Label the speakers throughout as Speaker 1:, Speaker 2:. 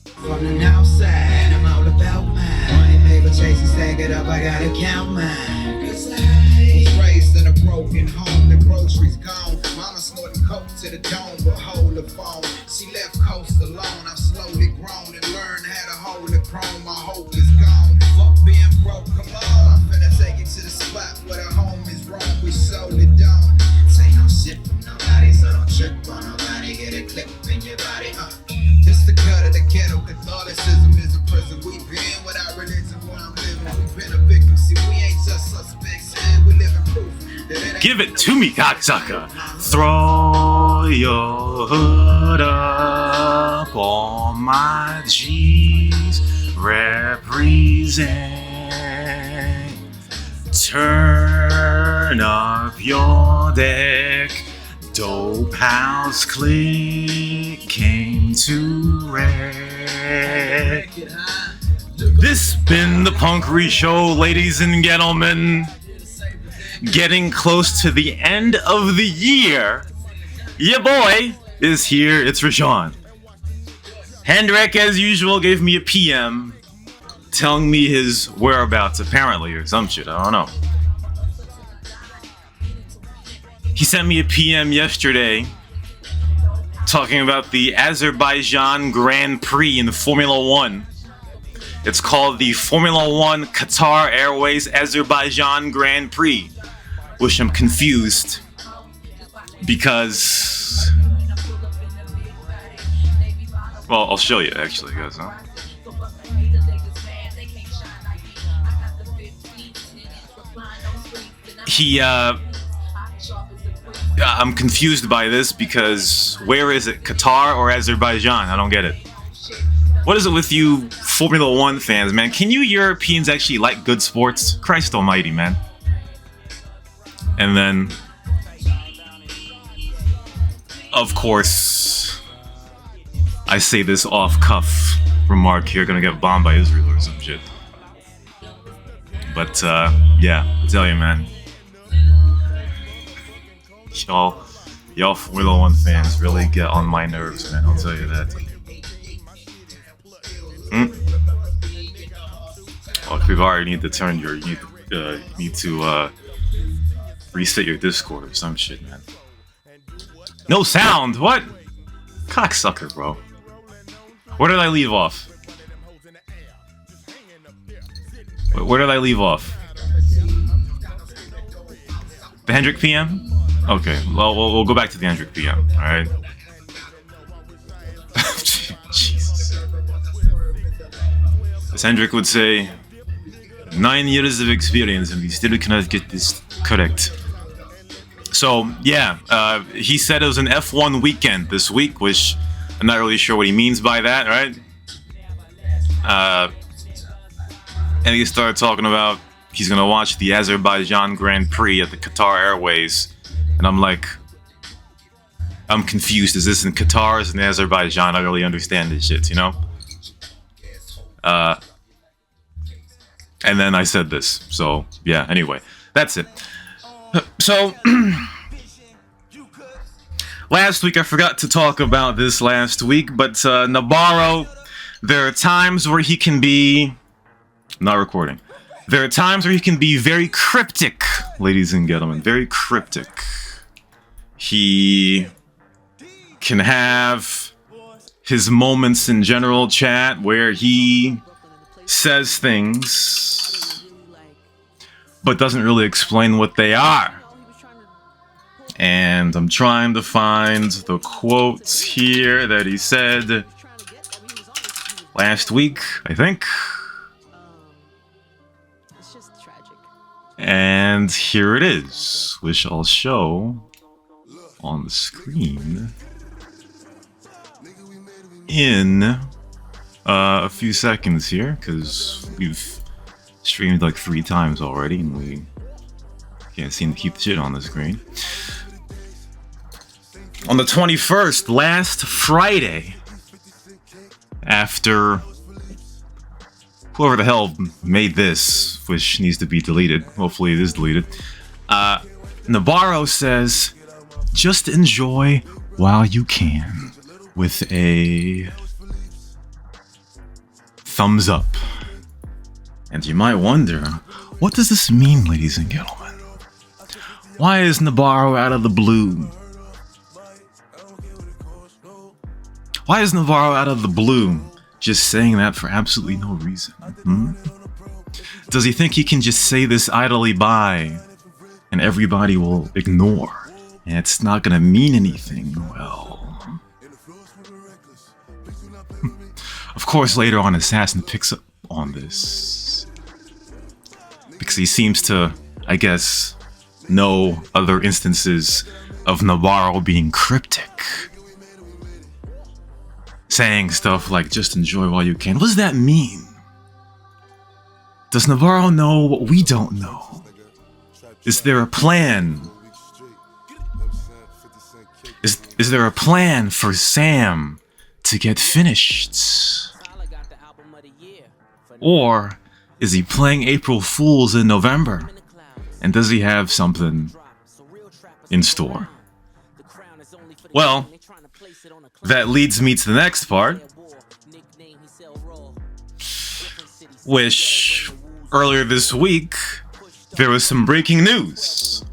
Speaker 1: From the outside, I'm all about mine. Paper chasing, stack it up, I gotta count mine. Cause I was raised in a broken home, the groceries gone. Mama snorting coke to the dome, but hold the phone. She left coast alone, I've slowly grown and learned how to hold the chrome. My hope is gone, fuck being broke, come on. I'm finna take it to the spot where the home is wrong, we sold it down. Say no shit from nobody, so don't trip on nobody. Get a clip in your body, This the cut of the ghetto. Catholicism is a prison. We've been without religion where I'm living. We've been a victim. See, we ain't just suspects, and we live in proof.
Speaker 2: Give it to me, cocksucker. Throw your hood up, all my G's represent. Turn up your deck. Dope House Click came to wreck. This been the Punkery Show, ladies and gentlemen. Getting close to the end of the year. Your boy is here. It's Rashawn. Hendrik, as usual, gave me a PM telling me his whereabouts, apparently, or some shit. I don't know. He sent me a PM yesterday talking about the Azerbaijan Grand Prix in the Formula One. It's called the Formula One Qatar Airways Azerbaijan Grand Prix, which I'm confused because... Well, I'll show you actually, guys, huh? I'm confused by this because where is it? Qatar or Azerbaijan? I don't get it. What is it with you Formula One fans, man? Can you Europeans actually like good sports? Christ almighty, man. And then, of course, I say this off-cuff remark here, gonna get bombed by Israel or some shit. But, yeah, I tell you, man. Y'all Formula One fans really get on my nerves, man. I'll tell you that. Well, Kivar, you need to turn your, you need to reset your Discord or some shit, man. No sound. What? Cocksucker, bro. Where did I leave off? Where did I leave off? The Hendrik PM? Okay, well, we'll go back to the Hendrik PM, alright? Jesus. As Hendrik would say, 9 years of experience and we still cannot get this correct. So, yeah, he said it was an F1 weekend this week, which I'm not really sure what he means by that, right? And he started talking about he's gonna watch the Azerbaijan Grand Prix at the Qatar Airways. And I'm like, I'm confused. Is this in Qatar? Is it in Azerbaijan? I don't really understand this shit, you know? And then I said this. So, yeah, anyway. That's it. So, last week I forgot to talk about this last week, but Navarro, there are times where he can be... I'm not recording. There are times where he can be very cryptic, ladies and gentlemen. Very cryptic. He can have his moments in general chat where he says things but doesn't really explain what they are. And I'm trying to find the quotes here that he said last week, I think. And here it is, which I'll show on the screen in a few seconds here, because we've streamed like 3 times already and we can't seem to keep the shit on the screen. On the 21st, last Friday, after whoever the hell made this, which needs to be deleted, hopefully it is deleted, Navarro says, just enjoy while you can, with a thumbs up. And you might wonder, what does this mean, ladies and gentlemen? Why is Navarro out of the blue? Why is Navarro out of the blue just saying that for absolutely no reason? Does he think he can just say this idly by and everybody will ignore and it's not gonna mean anything? Well, of course later on Assassin picks up on this because he seems to, I guess, know other instances of Navarro being cryptic, saying stuff like just enjoy while you can. What does that mean? Does Navarro know what we don't know? Is there a plan? Is there a plan for Sam to get finished? Or is he playing April Fools in November? And does he have something in store? Well, that leads me to the next part, which earlier this week there was some breaking news,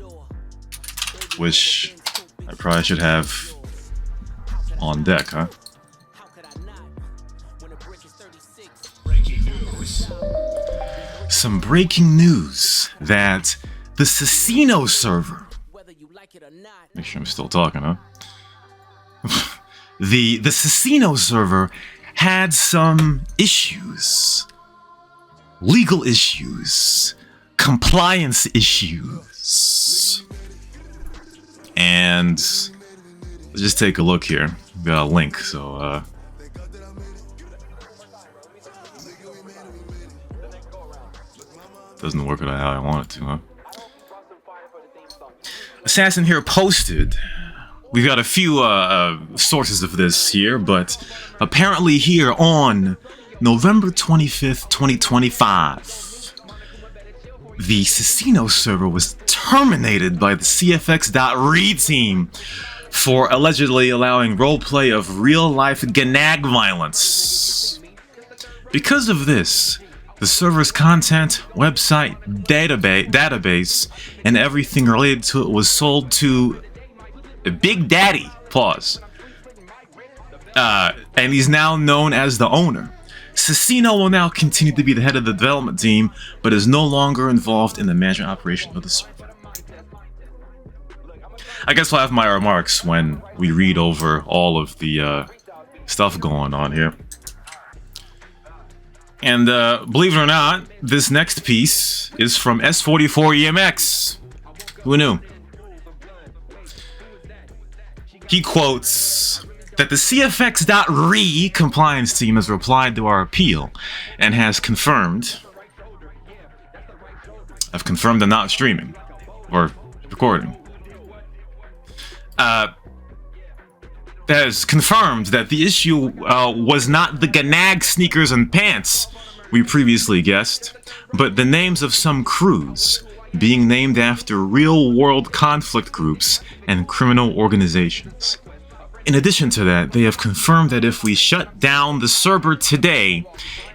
Speaker 2: which I probably should have on deck, huh? Some breaking news that the Sasino server, make sure I'm still talking, huh? The Sasino server had some issues, legal issues, compliance issues, and let's just take a look here. We got a link, so doesn't work out how I want it to, huh? Assassin here posted. We've got a few sources of this here, but apparently here on November 25th, 2025, the Sasino server was terminated by the CFX.re team for allegedly allowing roleplay of real-life Gnag violence. Because of this, the server's content, website, database, and everything related to it was sold to Big Daddy, and he's now known as the owner. Sasino will now continue to be the head of the development team, but is no longer involved in the management operation of the server. I guess I'll have my remarks when we read over all of the stuff going on here. And believe it or not, this next piece is from S44EMX. Who knew? He quotes that the CFX.re compliance team has replied to our appeal and has confirmed. I've confirmed I'm not streaming or recording. Has confirmed that the issue was not the Gnag sneakers and pants we previously guessed, but the names of some crews being named after real-world conflict groups and criminal organizations. In addition to that, they have confirmed that if we shut down the server today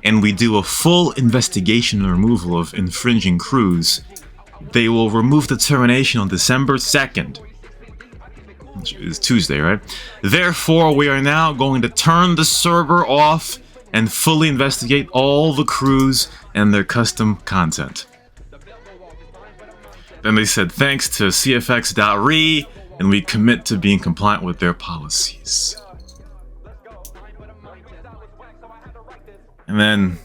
Speaker 2: and we do a full investigation and removal of infringing crews, they will remove the termination on December 2nd. It's Tuesday, right? Therefore, we are now going to turn the server off and fully investigate all the crews and their custom content. Then they said, thanks to CFX.re, and we commit to being compliant with their policies. And then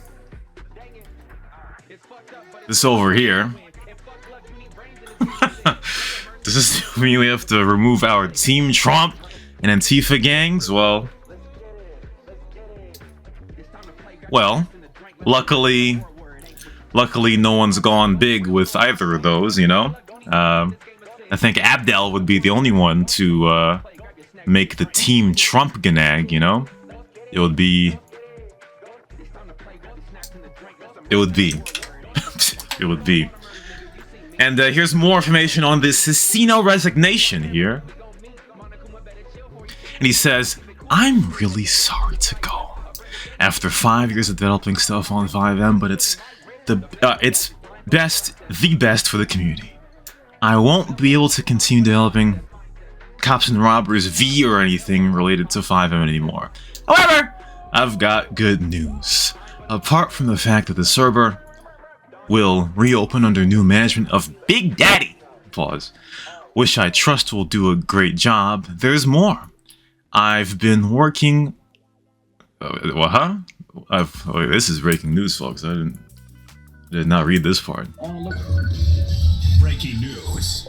Speaker 2: this over here. Does this mean we have to remove our Team Trump and Antifa gangs? Well, luckily no one's gone big with either of those, you know? I think Abdel would be the only one to make the Team Trump Gnag, you know? It would be. And here's more information on this Sasino resignation here. And he says, I'm really sorry to go, after 5 years of developing stuff on 5M, but it's the best for the community. I won't be able to continue developing Cops and Robbers V or anything related to 5M anymore. However, I've got good news. Apart from the fact that the server will reopen under new management of Big Daddy, which I trust will do a great job, there's more. I've been working... this is breaking news, folks. I did not read this part.
Speaker 1: Breaking news.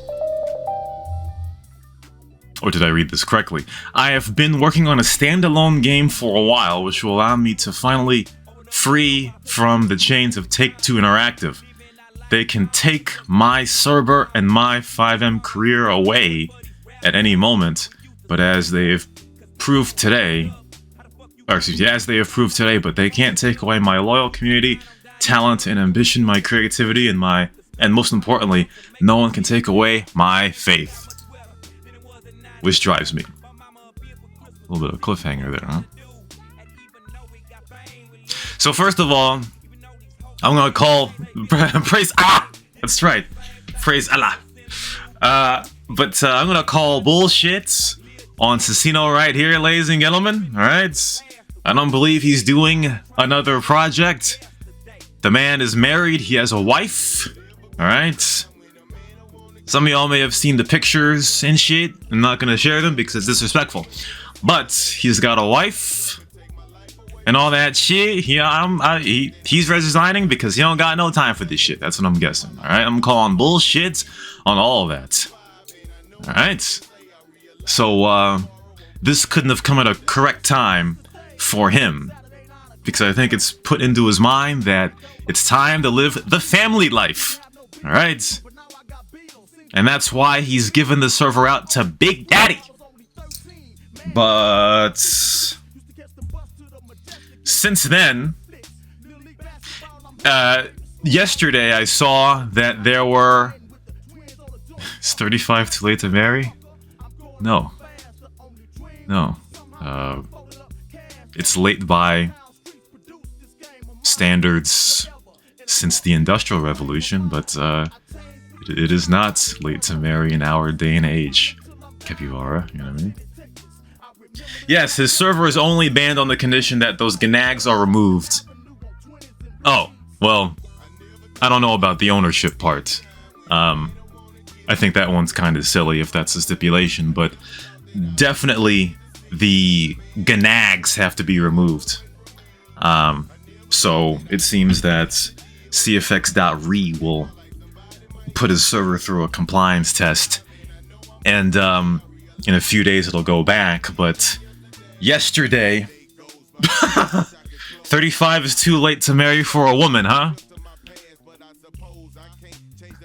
Speaker 2: Or did I read this correctly? I have been working on a standalone game for a while, which will allow me to finally free from the chains of Take-Two Interactive. They can take my server and my 5M career away at any moment, but as they have proved today, but they can't take away my loyal community, talent and ambition, my creativity, and most importantly, no one can take away my faith. Which drives me. A little bit of a cliffhanger there, huh? So first of all, I'm gonna call praise Allah. That's right, praise Allah. But I'm gonna call bullshit on Sasino right here, ladies and gentlemen. All right, I don't believe he's doing another project. The man is married. He has a wife. All right. Some of y'all may have seen the pictures and shit. I'm not gonna share them because it's disrespectful. But he's got a wife and all that shit. He's resigning because he don't got no time for this shit. That's what I'm guessing. All right, I'm calling bullshit on all of that. All right. So this couldn't have come at a correct time for him, because I think it's put into his mind that it's time to live the family life. All right. And that's why he's given the server out to Big Daddy. But since then, yesterday I saw that there were... Is 35 too late to marry? No. It's late by standards since the Industrial Revolution, but it is not late to marry in our day and age, Capybara, you know what I mean? Yes, his server is only banned on the condition that those gnags are removed. Oh, well, I don't know about the ownership part. I think that one's kind of silly if that's a stipulation, but definitely the gnags have to be removed. So it seems that CFX.re will put his server through a compliance test, and in a few days it'll go back. But yesterday 35 is too late to marry for a woman, huh?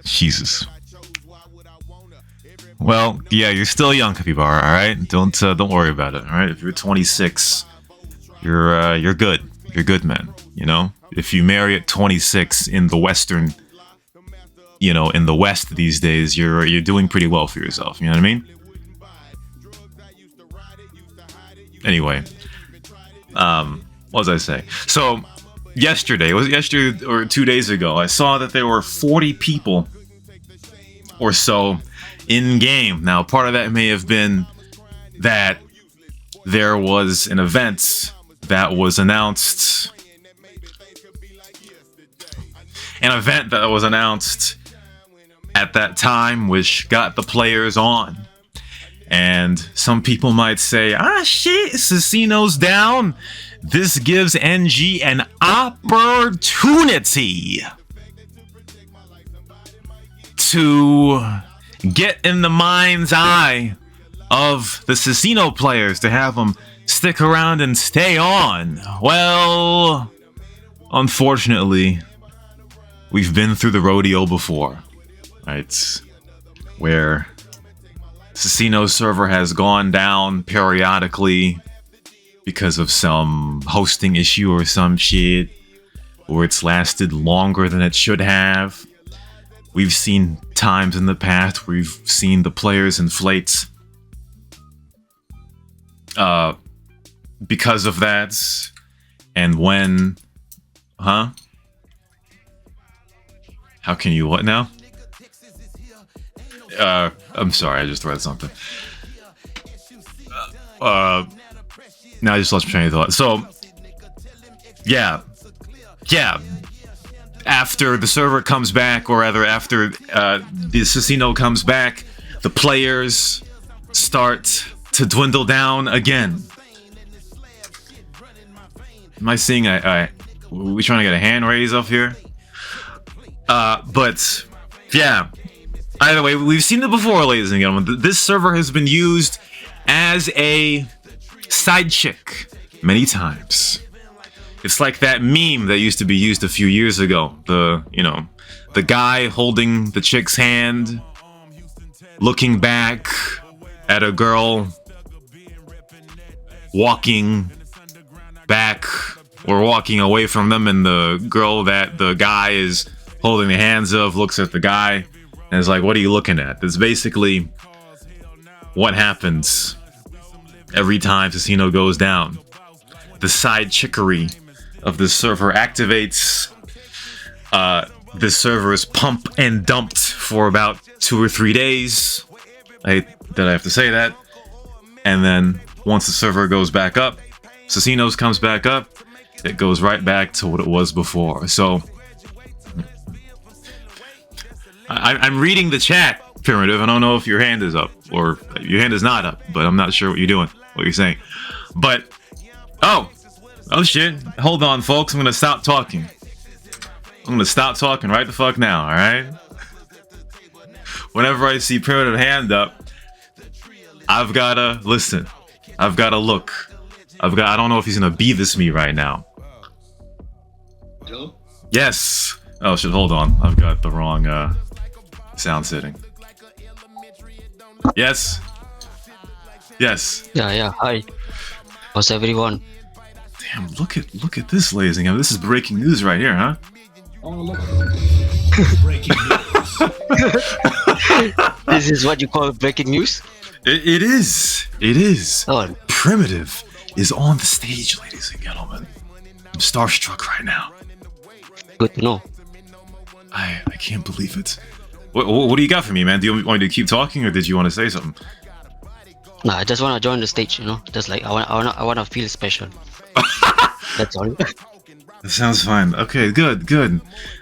Speaker 2: Jesus. Well, yeah, you're still young, Capybara, alright? Don't worry about it, alright? If you're 26, you're good. You're good, man, you know? If you marry at 26 in the Western, in the West these days, you're doing pretty well for yourself, you know what I mean? Anyway, what was I saying? So, yesterday or 2 days ago, I saw that there were 40 people or so in game. Now, part of that may have been that there was an event that was announced. At that time, which got the players on. And some people might say, shit, Sasino's down. This gives NG an opportunity to get in the mind's eye of the Sasino players, to have them stick around and stay on. Well, unfortunately, we've been through the rodeo before, right? Where Sasino's server has gone down periodically because of some hosting issue or some shit, or it's lasted longer than it should have. We've seen times in the past where we've seen the players inflate because of that, And when, huh? How can you what now? I'm sorry, I just read something. Now I just lost my train of thought. So, yeah. After the server comes back, or rather after the Sasino comes back, the players start to dwindle down again. Am I seeing we trying to get a hand raise up here? But yeah. Either way, we've seen it before, ladies and gentlemen. This server has been used as a side chick many times. It's like that meme that used to be used a few years ago. The guy holding the chick's hand, looking back at a girl walking back or walking away from them, and the girl that the guy is holding the hands of looks at the guy and is like, what are you looking at? That's basically what happens every time Sasino goes down. The side chickery of this server activates. This server is pump and dumped for about 2 or 3 days. I have to say that. And then once the server goes back up, Sasino's comes back up, it goes right back to what it was before. So I'm reading the chat, Primitive. I don't know if your hand is up or your hand is not up, but I'm not sure what you're doing, what you're saying. But oh shit, hold on folks, I'm gonna stop talking. I'm gonna stop talking right the fuck now, alright? Whenever I see Primitive hand up, I've gotta listen. I've gotta look. I don't know if he's gonna Beavis me right now.
Speaker 3: Hello?
Speaker 2: Yes. Oh shit, hold on. I've got the wrong sound setting. Yes. Yes.
Speaker 4: Yeah. Hi. How's everyone?
Speaker 2: Damn, look at this, ladies and gentlemen. This is breaking news right here, huh?
Speaker 3: Oh, look. Breaking news.
Speaker 4: This is what you call breaking news?
Speaker 2: It is.
Speaker 4: Oh.
Speaker 2: Primitive is on the stage, ladies and gentlemen. I'm starstruck right now.
Speaker 4: Good to know.
Speaker 2: I can't believe it. What do you got for me, man? Do you want me to keep talking, or did you want to say something?
Speaker 4: Nah, I just want to join the stage, Just like I want to feel special. That's all.
Speaker 2: That sounds fine. Okay, good.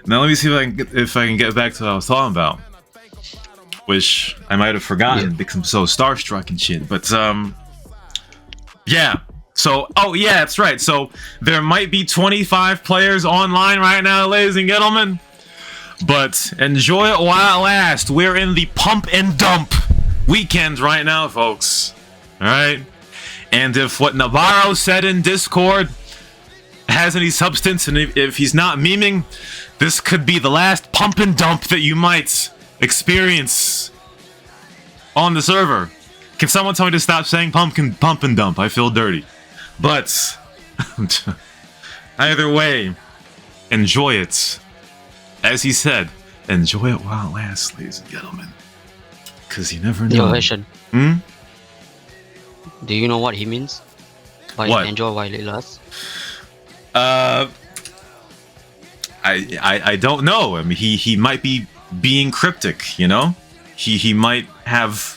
Speaker 2: Now let me see if I can get back to what I was talking about, which I might have forgotten because I'm so starstruck and shit. But yeah. So that's right. So there might be 25 players online right now, ladies and gentlemen. But enjoy it while it lasts. We're in the pump and dump weekend right now, folks. All right. And if what Navarro said in Discord has any substance, and if he's not memeing, this could be the last pump and dump that you might experience on the server. Can someone tell me to stop saying pump and dump? I feel dirty. But either way, enjoy it. As he said, enjoy it while it lasts, ladies and gentlemen. Because you never know.
Speaker 4: Yo, Asian. Do you know what he means? By
Speaker 2: What?
Speaker 4: enjoy while it lasts?
Speaker 2: I don't know. I mean, he might be being cryptic, He might have...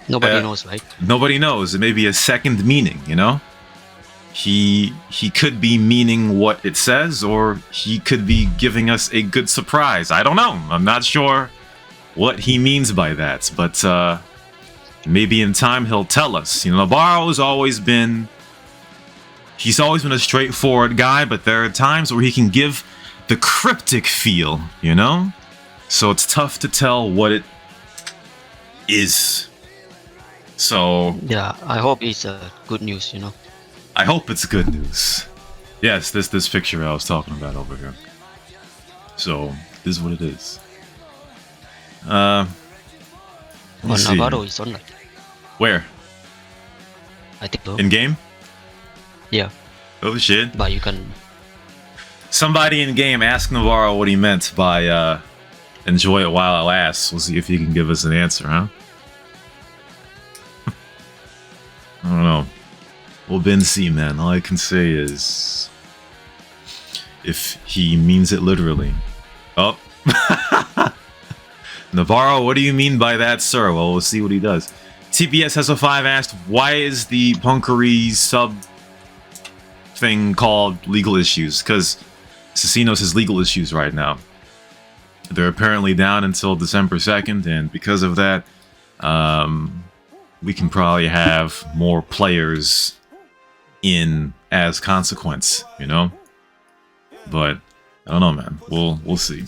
Speaker 4: Nobody knows, right?
Speaker 2: Nobody knows. It may be a second meaning, He could be meaning what it says, or he could be giving us a good surprise. I don't know. I'm not sure what he means by that, but maybe in time he'll tell us. Navarro's always been... He's always been a straightforward guy, but there are times where he can give the cryptic feel, So it's tough to tell what it is. So...
Speaker 4: Yeah, I hope it's good news,
Speaker 2: I hope it's good news. Yes, this picture I was talking about over here. So, this is what it is. Let me see.
Speaker 4: Navarro is online.
Speaker 2: Where?
Speaker 4: I think so.
Speaker 2: In game?
Speaker 4: Yeah,
Speaker 2: Oh shit.
Speaker 4: but you can...
Speaker 2: Somebody in game asked Navarro what he meant by enjoy it while it lasts. We'll see if he can give us an answer, huh? I don't know. Well, Ben C, man, all I can say is, if he means it literally. Oh. Navarro, what do you mean by that, sir? Well, we'll see what he does. TBS SO5 asked, why is the Punkery sub thing called legal issues? Because Sasino has legal issues right now. They're apparently down until December 2nd, and because of that, we can probably have more players in as consequence, you know? But I don't know, man. We'll see.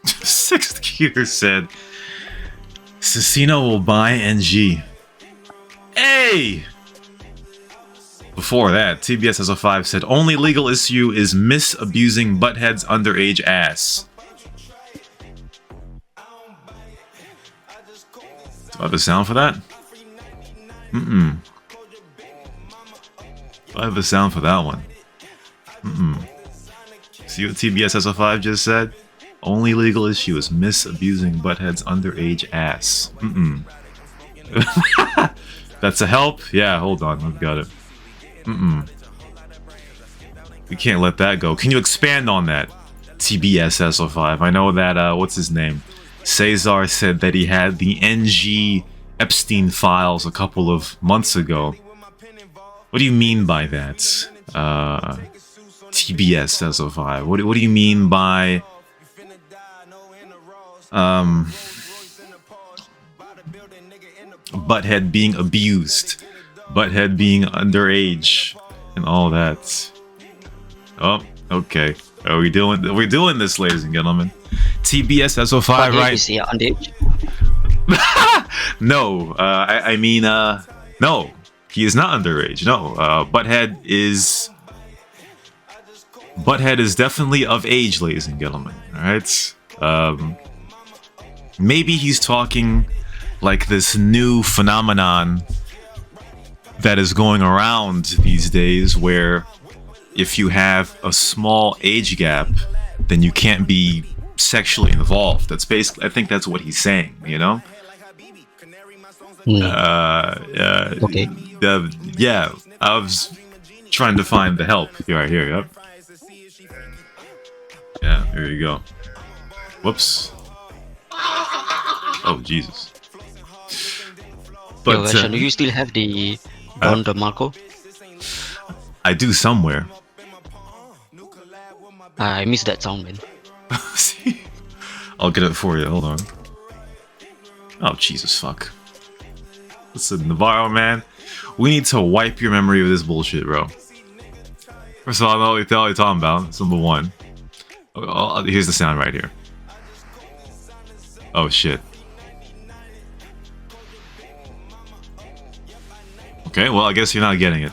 Speaker 2: Sixth Gear said, Sasino will buy NG. Hey! Before that, TBS SO5 said, only legal issue is misabusing Butthead's underage ass. Do I have a sound for that? Mm-mm. Do I have a sound for that one? Mm-mm. See what TBS SO5 just said? Only legal issue is misabusing Butthead's underage ass. Mm-mm. That's a help? Yeah, hold on. I've got it. Mm-mm. We can't let that go. Can you expand on that? TBS SO5. I know that, what's his name? Cesar said that he had the NG Epstein files a couple of months ago. What do you mean by that? TBS SO5. What do you mean by... Butthead being abused, Butthead being underage, and all that. Oh, okay. Are we doing this, ladies and gentlemen? TBS SO5, right?
Speaker 4: Is he underage?
Speaker 2: No, I mean, no, he is not underage. No, Butthead is definitely of age, ladies and gentlemen. All right. Maybe he's talking like this new phenomenon that is going around these days where if you have a small age gap, then you can't be sexually involved. That's basically, I think that's what he's saying, you know?
Speaker 4: Okay.
Speaker 2: Yeah, I was trying to find the help. Right here, yep. Yeah, here you go. Whoops. Oh, Jesus. But,
Speaker 4: Yo, Vashan, do you still have the Don DeMarco?
Speaker 2: I do somewhere.
Speaker 4: I miss that sound, man.
Speaker 2: See? I'll get it for you, hold on. Oh, Jesus, fuck. Listen, Navarro, man. We need to wipe your memory of this bullshit, bro. First of all, I know what you're talking about. It's number one. Oh, here's the sound right here. Oh, shit. Okay, well, I guess you're not getting it.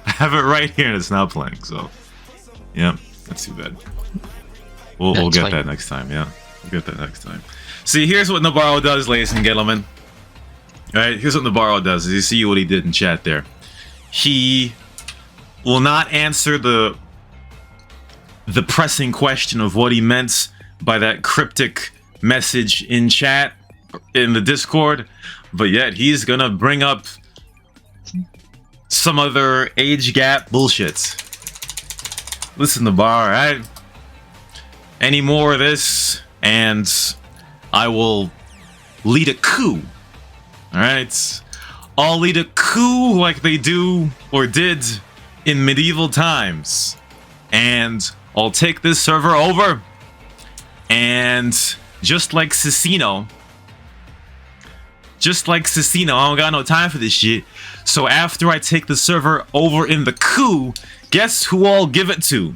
Speaker 2: I have it right here and it's not playing, so... Yeah, that's too bad. We'll get that next time, yeah. We'll get that next time. See, here's what Navarro does, ladies and gentlemen. Alright, here's what Navarro does. You see what he did in chat there. He will not answer the pressing question of what he meant by that cryptic message in chat, in the Discord, but yet he's gonna bring up some other age gap bullshit. Listen, Navarro, alright? Any more of this, and I will lead a coup. Alright? I'll lead a coup like they do or did in medieval times. And I'll take this server over. And just like Sasino, I don't got no time for this shit. So after I take the server over in the coup, guess who I'll give it to?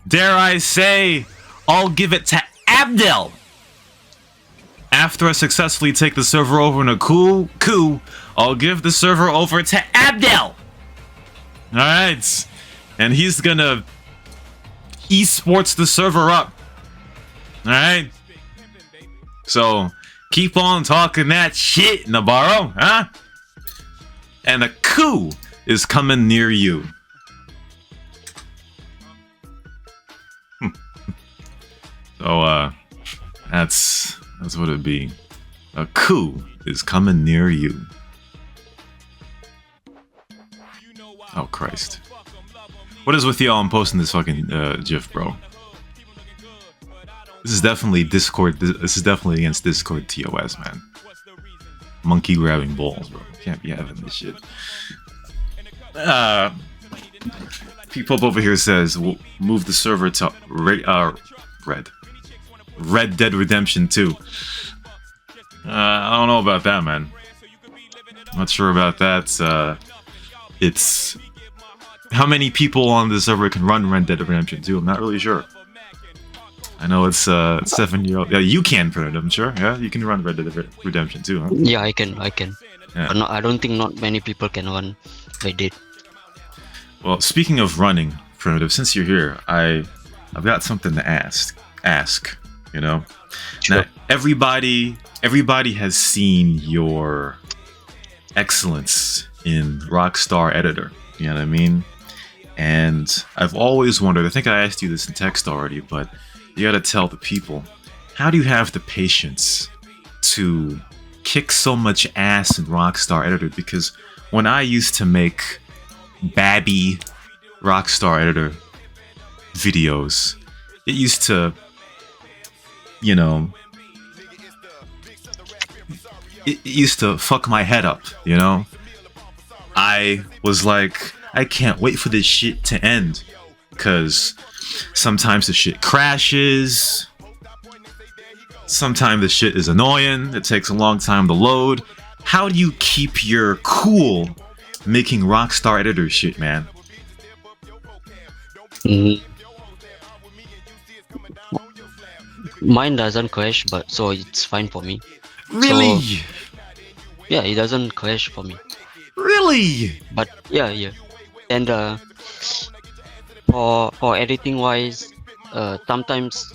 Speaker 2: Dare I say, I'll give it to Abdel. After I successfully take the server over in a coup, I'll give the server over to Abdel. Alright. And he's gonna esports the server up. Alright. So, keep on talking that shit, Navarro, huh? And a coup is coming near you. So, That's what it'd be. A coup is coming near you. Oh Christ! What is with y'all? I'm posting this fucking GIF, bro. This is definitely Discord. This is definitely against Discord TOS, man. Monkey grabbing balls, bro. Can't be having this shit. People over here says we'll move the server to Red Dead Redemption 2. I don't know about that, man. Not sure about that. It's how many people on the server can run Red Dead Redemption 2? I'm not really sure. I know it's 7-year-old. Yeah, you can, I'm sure. Yeah, you can run Red Dead Redemption 2, huh?
Speaker 4: Yeah, I can.
Speaker 2: Yeah.
Speaker 4: But no, I don't think not many people can run Red Dead.
Speaker 2: Well, speaking of running, Primitive, since you're here, I've got something to ask. You know,
Speaker 4: Sure.
Speaker 2: now everybody has seen your excellence in Rockstar Editor. You know what I mean? And I've always wondered. I think I asked you this in text already, but you gotta tell the people, how do you have the patience to kick so much ass in Rockstar Editor? Because when I used to make babby Rockstar Editor videos, it used to, you know, it used to fuck my head up, you know? I was like, I can't wait for this shit to end, because sometimes the shit crashes, sometimes the shit is annoying, it takes a long time to load. How do you keep your cool making Rockstar Editor shit, man?
Speaker 4: Mine doesn't crash, but so it's fine for me.
Speaker 2: Really?
Speaker 4: So, yeah, it doesn't crash for me.
Speaker 2: Really?
Speaker 4: But yeah. And for editing wise, sometimes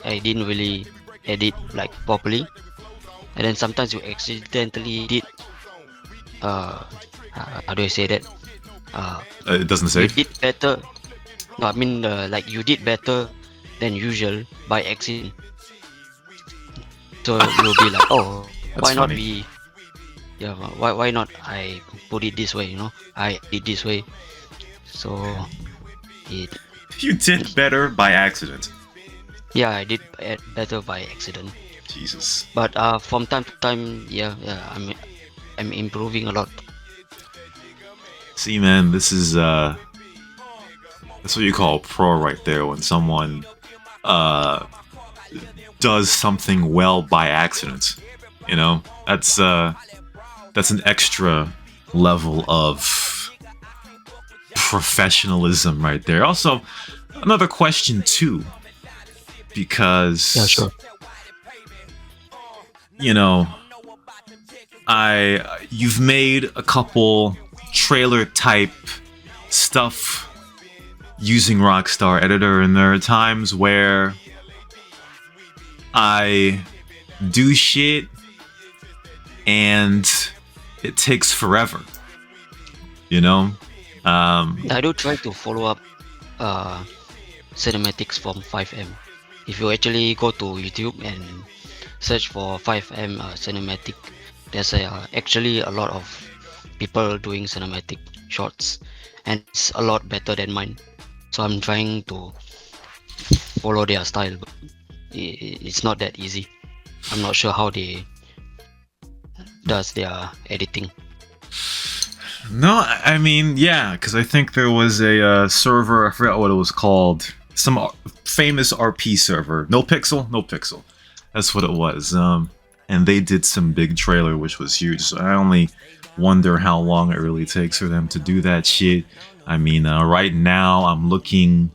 Speaker 4: I didn't really edit like properly, and then sometimes you accidentally did. How do I say that?
Speaker 2: It doesn't
Speaker 4: You
Speaker 2: save?
Speaker 4: did better. No, I mean like you did better than usual by accident. So you'll be like, oh,
Speaker 2: That's
Speaker 4: why not
Speaker 2: funny.
Speaker 4: we? Yeah, why not I put it this way? You know, I did this way. So it,
Speaker 2: You did better by accident.
Speaker 4: yeah, I did better by accident.
Speaker 2: Jesus.
Speaker 4: But from time to time, yeah, I'm improving a lot.
Speaker 2: See, man, this is that's what you call pro right there, when someone does something well by accident. You know, that's an extra level of professionalism right there. Also, another question too, because
Speaker 4: Yeah, sure.
Speaker 2: you know, you've made a couple trailer type stuff using Rockstar Editor, and there are times where I do shit and it takes forever, you know?
Speaker 4: I do try to follow up cinematics from 5M. If you actually go to YouTube and search for 5M cinematic, there's actually a lot of people doing cinematic shots, and it's a lot better than mine. So I'm trying to follow their style, but it's not that easy. I'm not sure how they does their editing.
Speaker 2: No, I mean, yeah, because I think there was a server, I forgot what it was called, some famous RP server, No Pixel, that's what it was, and they did some big trailer, which was huge, so I only wonder how long it really takes for them to do that shit. I mean, right now I'm looking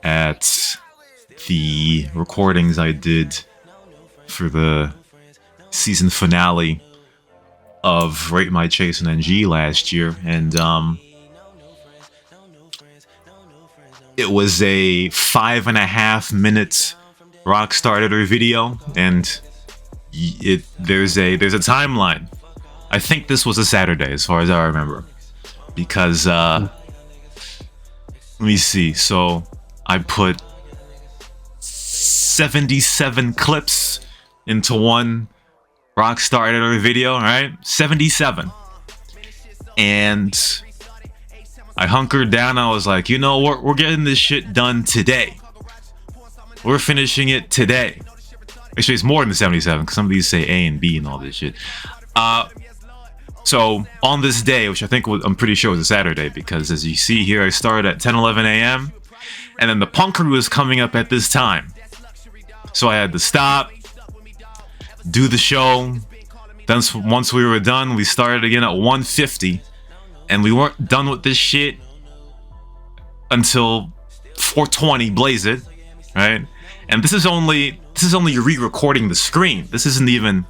Speaker 2: at the recordings I did for the season finale of Rate My Chase and NG last year, and it was a 5.5 minute Rockstar Editor video, and there's a timeline. I think this was a Saturday, as far as I remember, because let me see. So I put 77 clips into one Rockstar editor video, right? 77. And I hunkered down. I was like, you know what? We're getting this shit done today. We're finishing it today. Actually, it's more than 77 because some of these say A and B and all this shit. So on this day, which I think I'm pretty sure was a Saturday, because as you see here, I started at 10:11 a.m. and then the Punkery was coming up at this time. So I had to stop, do the show. Then once we were done, we started again at 1:50, and we weren't done with this shit until 4:20 blaze it, right? And this is only re-recording the screen. This isn't even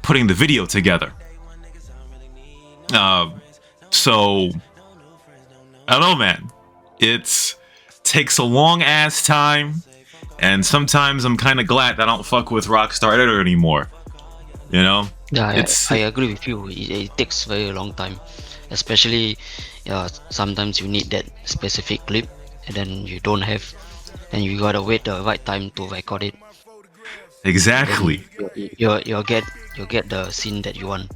Speaker 2: putting the video together. So I don't know, man. It takes a long ass time, and sometimes I'm kind of glad that I don't fuck with Rockstar Editor anymore. You know?
Speaker 4: Yeah, I agree with you. It takes very long time, especially sometimes you need that specific clip, and then you don't have, and you gotta wait the right time to record it.
Speaker 2: Exactly.
Speaker 4: You'll get the scene that you want.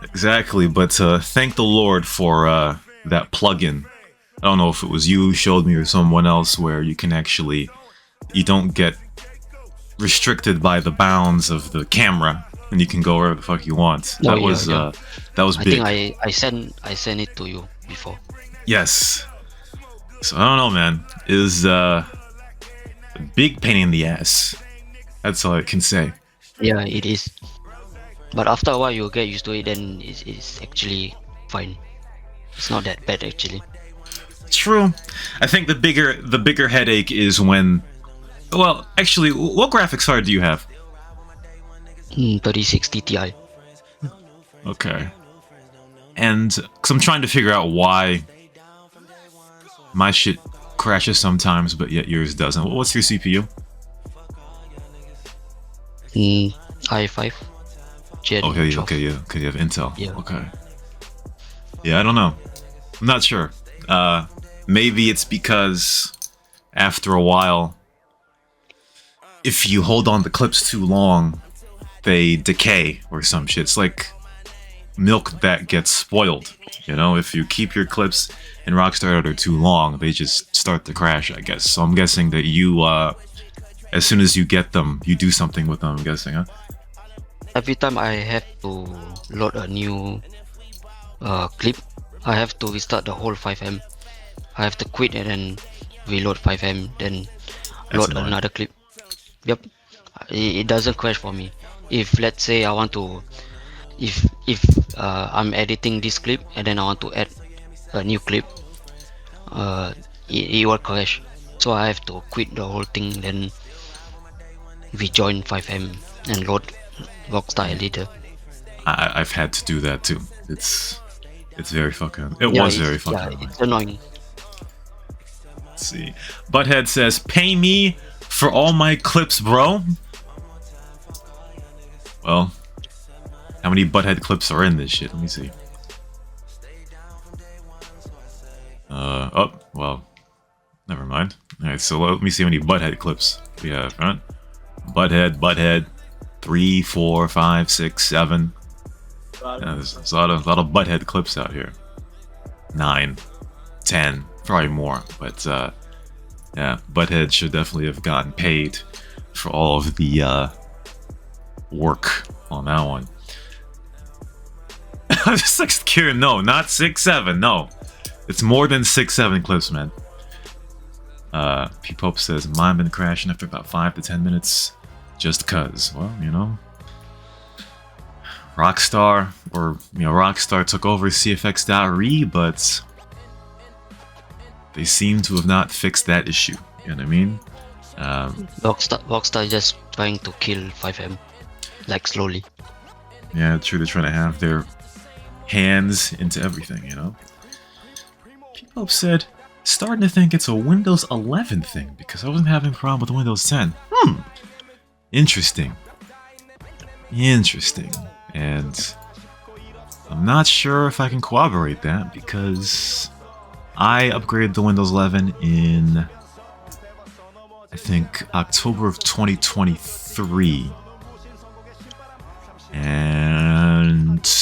Speaker 2: Exactly, but thank the Lord for that plugin. I don't know if it was you who showed me or someone else, where you can actually, you don't get restricted by the bounds of the camera, and you can go wherever the fuck you want.
Speaker 4: Oh,
Speaker 2: That was big.
Speaker 4: I think I sent it to you before.
Speaker 2: Yes. So I don't know, man. It was a big pain in the ass. That's all I can say.
Speaker 4: Yeah, it is. But after a while, you'll get used to it, then it's actually fine. It's not that bad, actually.
Speaker 2: True. I think the bigger headache is when, well, actually, what graphics card do you have?
Speaker 4: 3060 Ti.
Speaker 2: Okay. And because I'm trying to figure out why my shit crashes sometimes, but yet yours doesn't. What's your CPU?
Speaker 4: i5. Gen
Speaker 2: Okay,
Speaker 4: 12.
Speaker 2: you have Intel.
Speaker 4: Yeah.
Speaker 2: Okay. Yeah, I don't know. I'm not sure. Maybe it's because after a while, if you hold on the clips too long, they decay or some shit. It's like milk that gets spoiled. You know, if you keep your clips in Rockstar Editor too long, they just start to crash, I guess. So I'm guessing that you, as soon as you get them, you do something with them, I'm guessing, huh?
Speaker 4: Every time I have to load a new clip, I have to restart the whole 5M. I have to quit and then reload 5M, then load another clip. Yep, it doesn't crash for me. If let's say I want to, if I'm editing this clip and then I want to add a new clip, it will crash. So I have to quit the whole thing, then rejoin 5M and load Rockstar Editor.
Speaker 2: I've had to do that too. It's very fucking. It was very fucking.
Speaker 4: Yeah, it's annoying.
Speaker 2: Let's see. Butthead says, "Pay me for all my clips, bro." Well, how many Butthead clips are in this shit? Let me see. Oh, well, never mind. All right, so let me see how many Butthead clips we have. Right? Butthead. 3, 4, 5, 6, 7. Yeah, there's a lot of Butthead clips out here. 9, 10, probably more. But yeah, Butthead should definitely have gotten paid for all of the work on that one. Just like Kieran, no, not 6, 7. No, it's more than 6, 7 clips, man. P Pope says mine been crashing after about 5 to 10 minutes. Just cause, well, you know, Rockstar took over CFX.re, but they seem to have not fixed that issue. You know what I mean?
Speaker 4: Rockstar just trying to kill 5M, like slowly.
Speaker 2: Yeah, true. They're trying to have their hands into everything, you know. People have said, starting to think it's a Windows 11 thing because I wasn't having a problem with Windows 10. Interesting. And I'm not sure if I can corroborate that because I upgraded to Windows 11 in I think, October of 2023. And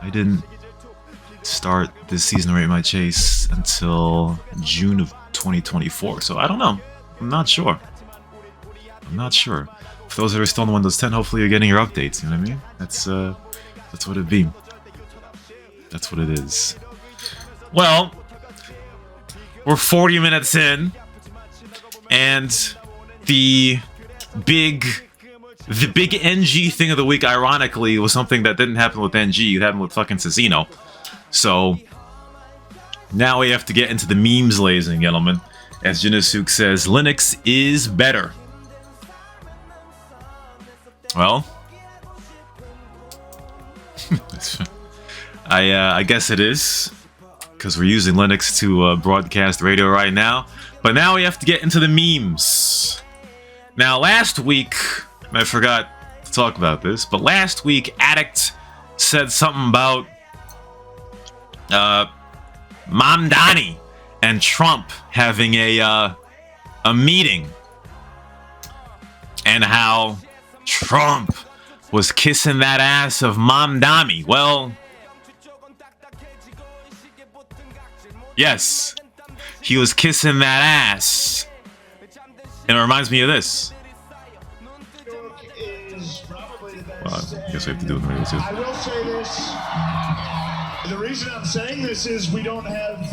Speaker 2: I didn't start this season Rate My Chase until June of 2024. So I don't know. I'm not sure. For those that are still on Windows 10, hopefully you're getting your updates. You know what I mean? That's what it be. That's what it is. Well, we're 40 minutes in, and the big NG thing of the week, ironically, was something that didn't happen with NG. It happened with fucking Sasino. So now we have to get into the memes, ladies and gentlemen. As Jinasuk says, Linux is better. Well, I guess it is, because we're using Linux to broadcast radio right now. But now we have to get into the memes. Now, last week, I forgot to talk about this, but last week, Addict said something about Mamdani and Trump having a meeting, and how Trump was kissing that ass of Mamdani. Well, yes, he was kissing that ass. And it reminds me of this. Well, I guess we have to do it in the radio too.
Speaker 5: I will say this. The reason I'm saying this is we don't have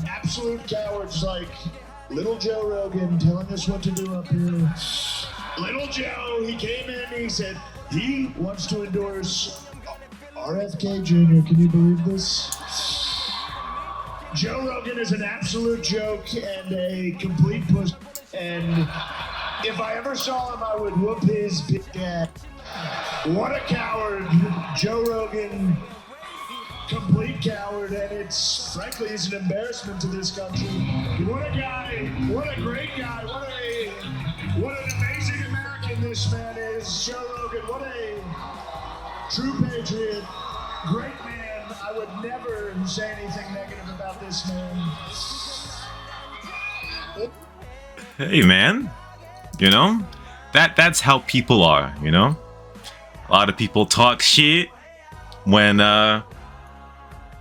Speaker 5: absolute cowards like Little Joe Rogan telling us what to do up here. Little Joe, he came in and he said he wants to endorse RFK Jr. Can you believe this? Joe Rogan is an absolute joke and a complete puss. And if I ever saw him, I would whoop his big ass. What a coward. Joe Rogan, complete coward, and it's, frankly, it's an embarrassment to this country. What a guy, what a great guy, what an amazing American this man is. Joe Rogan, what a true patriot, great man. I would never say anything negative about this man.
Speaker 2: Hey, man. You know, that's how people are, you know? A lot of people talk shit when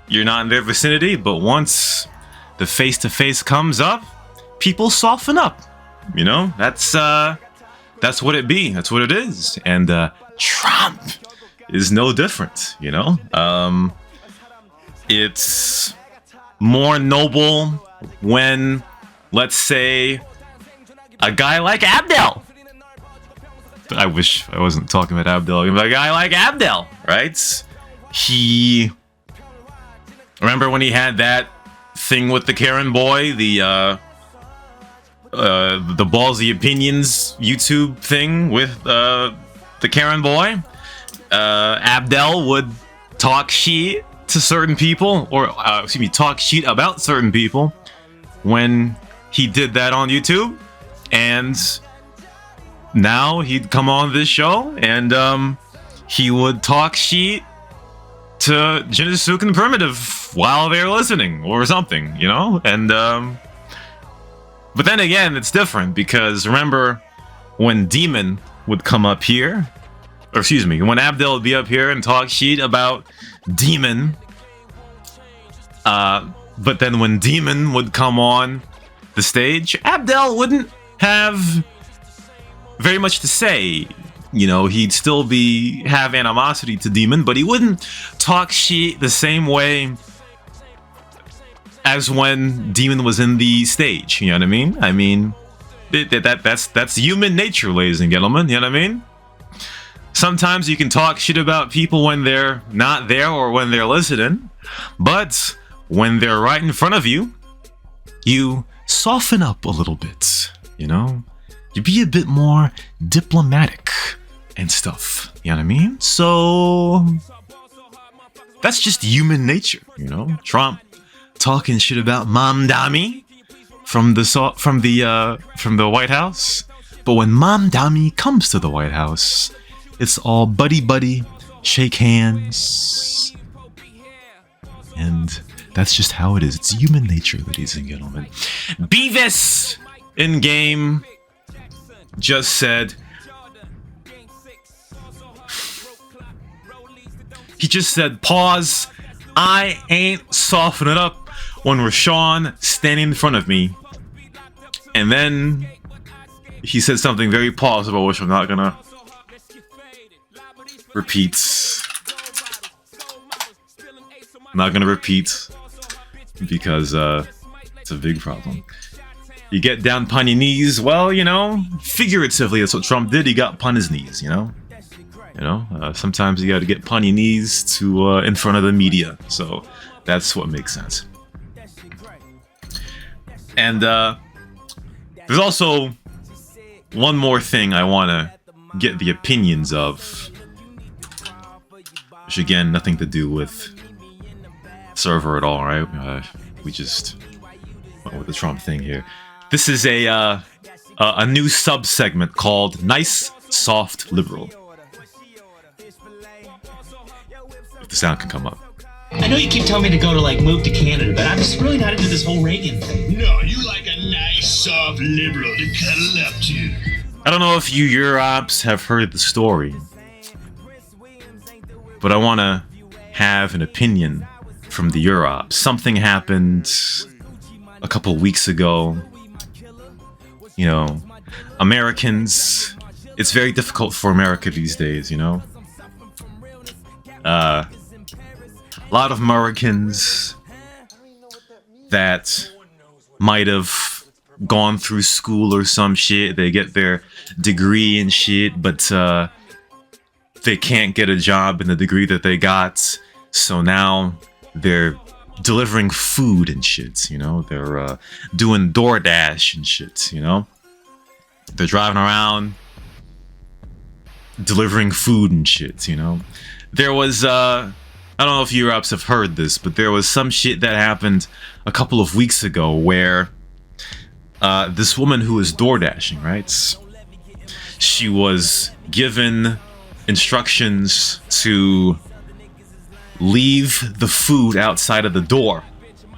Speaker 2: you're not in their vicinity, but once the face-to-face comes up, people soften up. You know, that's what it be. That's what it is. And Trump is no different, you know? It's more noble when, let's say, a guy like Abdel. I wish I wasn't talking about Abdel, but a guy like Abdel, right? He... Remember when he had that thing with the Karen boy, the Ballsy Opinions YouTube thing with the Karen boy? Abdel would talk shit to certain people, or talk shit about certain people when he did that on YouTube, and now he'd come on this show and he would talk shit to Genesis and Primitive while they're listening or something, you know? And but then again, it's different, because remember when Demon would come up here, or excuse me, when Abdel would be up here and talk shit about Demon, but then when Demon would come on the stage, Abdel wouldn't have very much to say. You know, he'd still have animosity to Demon, but he wouldn't talk shit the same way as when Demon was in the stage. You know what I mean? I mean, that's human nature, ladies and gentlemen. You know what I mean? Sometimes you can talk shit about people when they're not there or when they're listening, but when they're right in front of you, you soften up a little bit, you know? You be a bit more diplomatic and stuff, you know what I mean? So that's just human nature, you know? Trump talking shit about Mamdani from the White House, but when Mamdani comes to the White House, it's all buddy, shake hands, and That's just how it is. It's human nature, ladies and gentlemen. Beavis in game just said, he just said, pause. I ain't softening up when Rashawn standing in front of me. And then he said something very plausible, which I'm not gonna repeat. I'm not gonna repeat because it's a big problem. You get down upon your knees. Well, you know, figuratively, that's what Trump did. He got upon his knees. You know. Sometimes you got to get upon your knees to in front of the media. So that's what makes sense. And there's also one more thing I want to get the opinions of, which again, nothing to do with server at all, right? We just went with the Trump thing here. This is a new sub-segment called Nice Soft Liberal. If the sound can come up.
Speaker 6: I know you keep telling me to go to, like, move to Canada, but I'm just really not into this whole Reagan thing.
Speaker 5: No, you like a nice, soft liberal to cuddle up to.
Speaker 2: I don't know if you Europs have heard the story, but I want to have an opinion from the Europs. Something happened a couple weeks ago. You know, Americans, it's very difficult for America these days, you know? A lot of Americans that might have gone through school or some shit, they get their degree and shit, but they can't get a job in the degree that they got, so now they're delivering food and shit, you know? They're doing DoorDash and shit, you know? They're driving around delivering food and shit, you know? There was, I don't know if you Europs have heard this, but there was some shit that happened a couple of weeks ago where this woman who was DoorDashing, right? She was given instructions to leave the food outside of the door,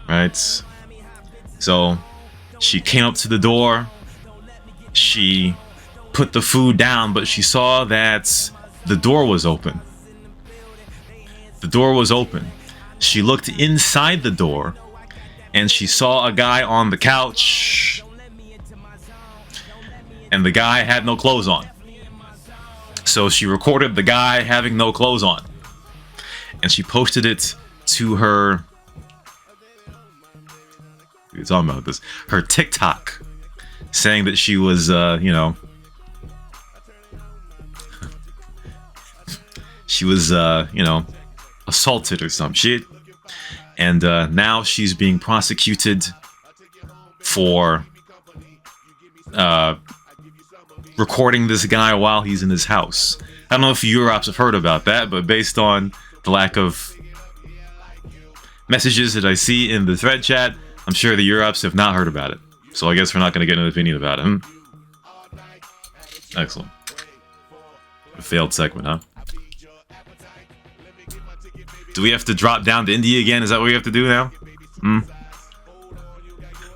Speaker 2: right? So she came up to the door, she put the food down, but she saw that the door was open. The door was open. She looked inside the door and she saw a guy on the couch, and the guy had no clothes on. So she recorded the guy having no clothes on, and she posted it to her, we're talking about this, her TikTok, saying that she was, you know, she was, you know, assaulted or some shit. And now she's being prosecuted for recording this guy while he's in his house. I don't know if you Europs have heard about that, but based on the lack of messages that I see in the thread chat, I'm sure the Europs have not heard about it. So I guess we're not going to get an opinion about it. Excellent. A failed segment, huh? Do we have to drop down to India again? Is that what we have to do now?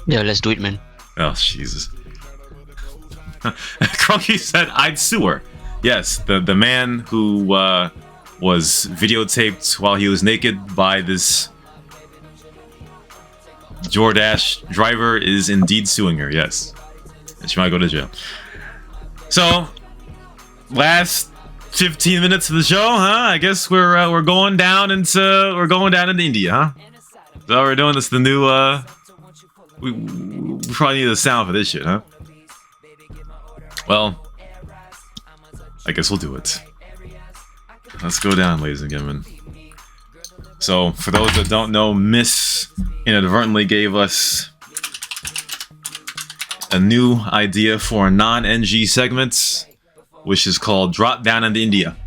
Speaker 4: Yeah, let's do it, man.
Speaker 2: Oh, Jesus. Crunky said, I'd sue her. Yes, the man who was videotaped while he was naked by this DoorDash driver is indeed suing her, yes. And she might go to jail. So, last 15 minutes of the show, huh? I guess we're going down into India, huh? So we're doing this the new we probably need a sound for this shit, huh? Well, I guess we'll do it. Let's go down, ladies and gentlemen. So, for those that don't know, Miss inadvertently gave us a new idea for a non-NG segment, which is called Drop Down into India.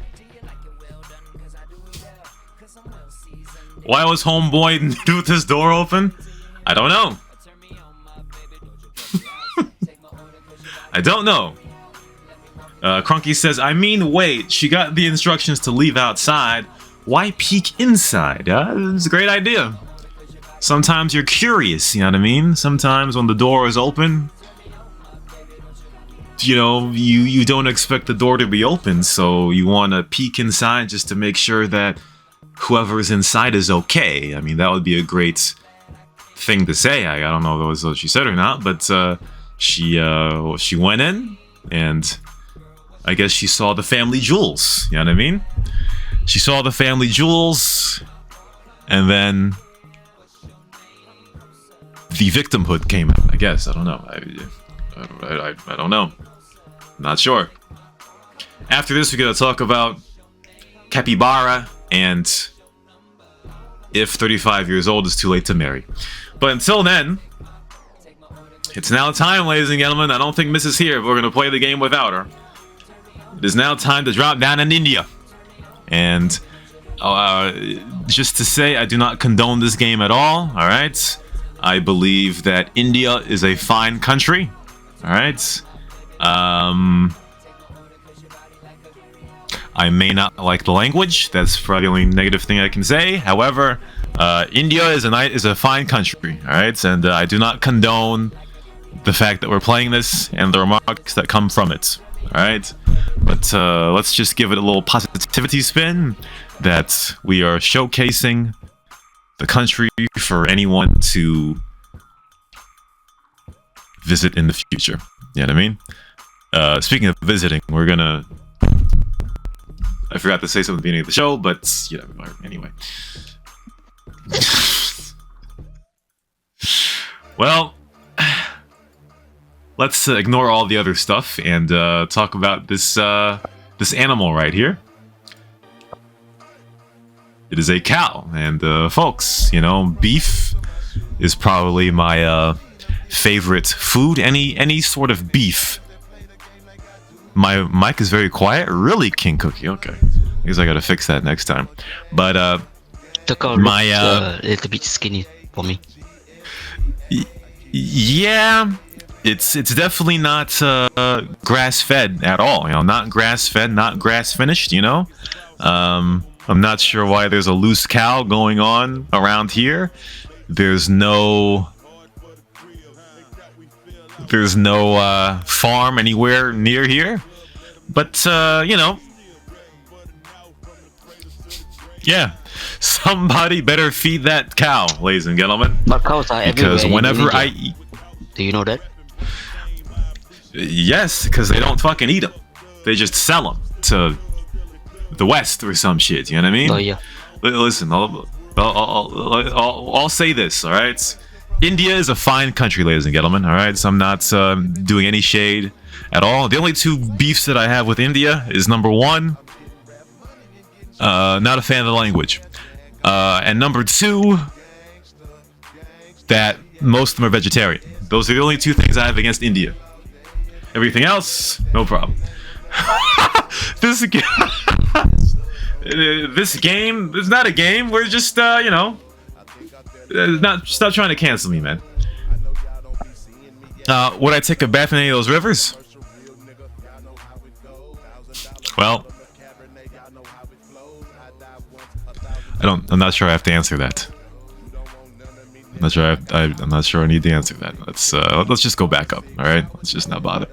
Speaker 2: Why was homeboy with his door open? I don't know. I don't know. Crunky says, I mean, wait, she got the instructions to leave outside. Why peek inside? It's a great idea. sometimes you're curious, you know what I mean? Sometimes when the door is open, you know, you don't expect the door to be open, so you want to peek inside just to make sure that whoever's inside is okay. I mean, that would be a great thing to say. I don't know if that was what she said or not, but she went in, and I guess she saw the family jewels, you know what I mean? She saw the family jewels, and then the victimhood came out, I guess. I don't know. I don't know. Not sure. After this, we're going to talk about capybara and if 35 years old is too late to marry. But until then, it's now time, ladies and gentlemen. I don't think Miss is here, but we're going to play the game without her. It is now time to drop down in India. And just to say, I do not condone this game at all, alright? I believe that India is a fine country, alright? I may not like the language. That's probably the only negative thing I can say. However, India is a fine country, alright? And I do not condone the fact that we're playing this and the remarks that come from it, alright? But let's just give it a little positivity spin that we are showcasing the country for anyone to visit in the future. You know what I mean? Speaking of visiting, we're gonna... I forgot to say something at the beginning of the show, but, you know, anyway. Well, let's ignore all the other stuff and talk about this this animal right here. It is a cow, and folks, you know, beef is probably my favorite food. Any sort of beef. My mic is very quiet. Really, King Cookie? Okay, I guess I gotta fix that next time. But
Speaker 4: The cow looks a little bit skinny for me.
Speaker 2: Yeah, it's definitely not grass-fed at all. You know, not grass-fed, not grass-finished. You know, I'm not sure why there's a loose cow going on around here. There's no farm anywhere near here. But you know, yeah, somebody better feed that cow, ladies and gentlemen.
Speaker 4: But cows are
Speaker 2: because
Speaker 4: everywhere
Speaker 2: whenever
Speaker 4: in
Speaker 2: I
Speaker 4: India.
Speaker 2: eat,
Speaker 4: Do you know that?
Speaker 2: yes, because they don't fucking eat them. They just sell them to the West or some shit. You know what I mean?
Speaker 4: Oh yeah.
Speaker 2: Listen, I'll say this, all right? India is a fine country, ladies and gentlemen, all right? So I'm not doing any shade at all. The only two beefs that I have with India is number one, not a fan of the language. And number two, that most of them are vegetarian. Those are the only two things I have against India. Everything else, no problem. This game is not a game. We're just, you know, stop trying to cancel me, man. Would I take a bath in any of those rivers? Well, I'm not sure I have to answer that. I'm not sure I'm not sure I need to answer that. Let's just go back up, all right? Let's just not bother.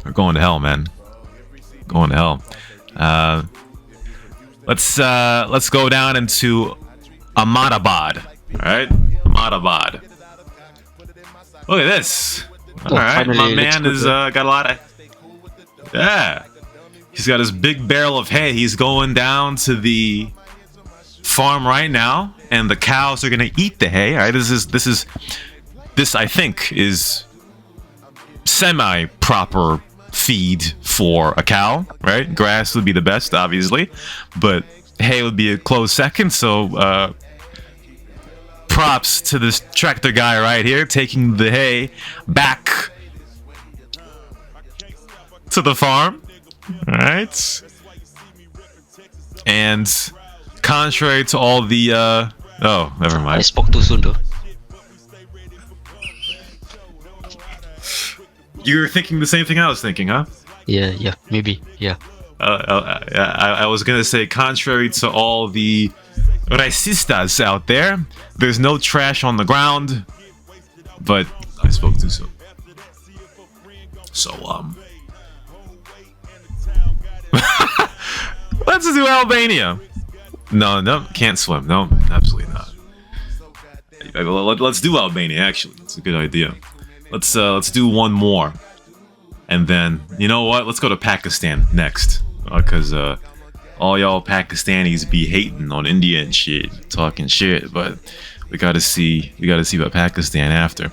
Speaker 2: We're going to hell, man. Going to hell. Let's go down into Ahmedabad. All right, Ahmedabad. Look at this. All right, my man has got a lot of. Yeah, he's got his big barrel of hay. He's going down to the farm right now, and the cows are gonna eat the hay. All right, this I think is semi-proper feed for a cow, right? Grass would be the best, obviously, but hay would be a close second. So props to this tractor guy right here taking the hay back to the farm. All right, and contrary to all the oh, never mind.
Speaker 4: I spoke too soon though.
Speaker 2: You're thinking the same thing I was thinking, huh?
Speaker 4: Yeah, maybe, yeah.
Speaker 2: I was gonna say, contrary to all the racistas out there, there's no trash on the ground. But I spoke too soon. So let's do Albania. No, can't swim. No, absolutely not. Let's do Albania. Actually, it's a good idea. Let's do one more, and then you know what? Let's go to Pakistan next, because all y'all Pakistanis be hating on India and shit, talking shit, but we gotta see about Pakistan after.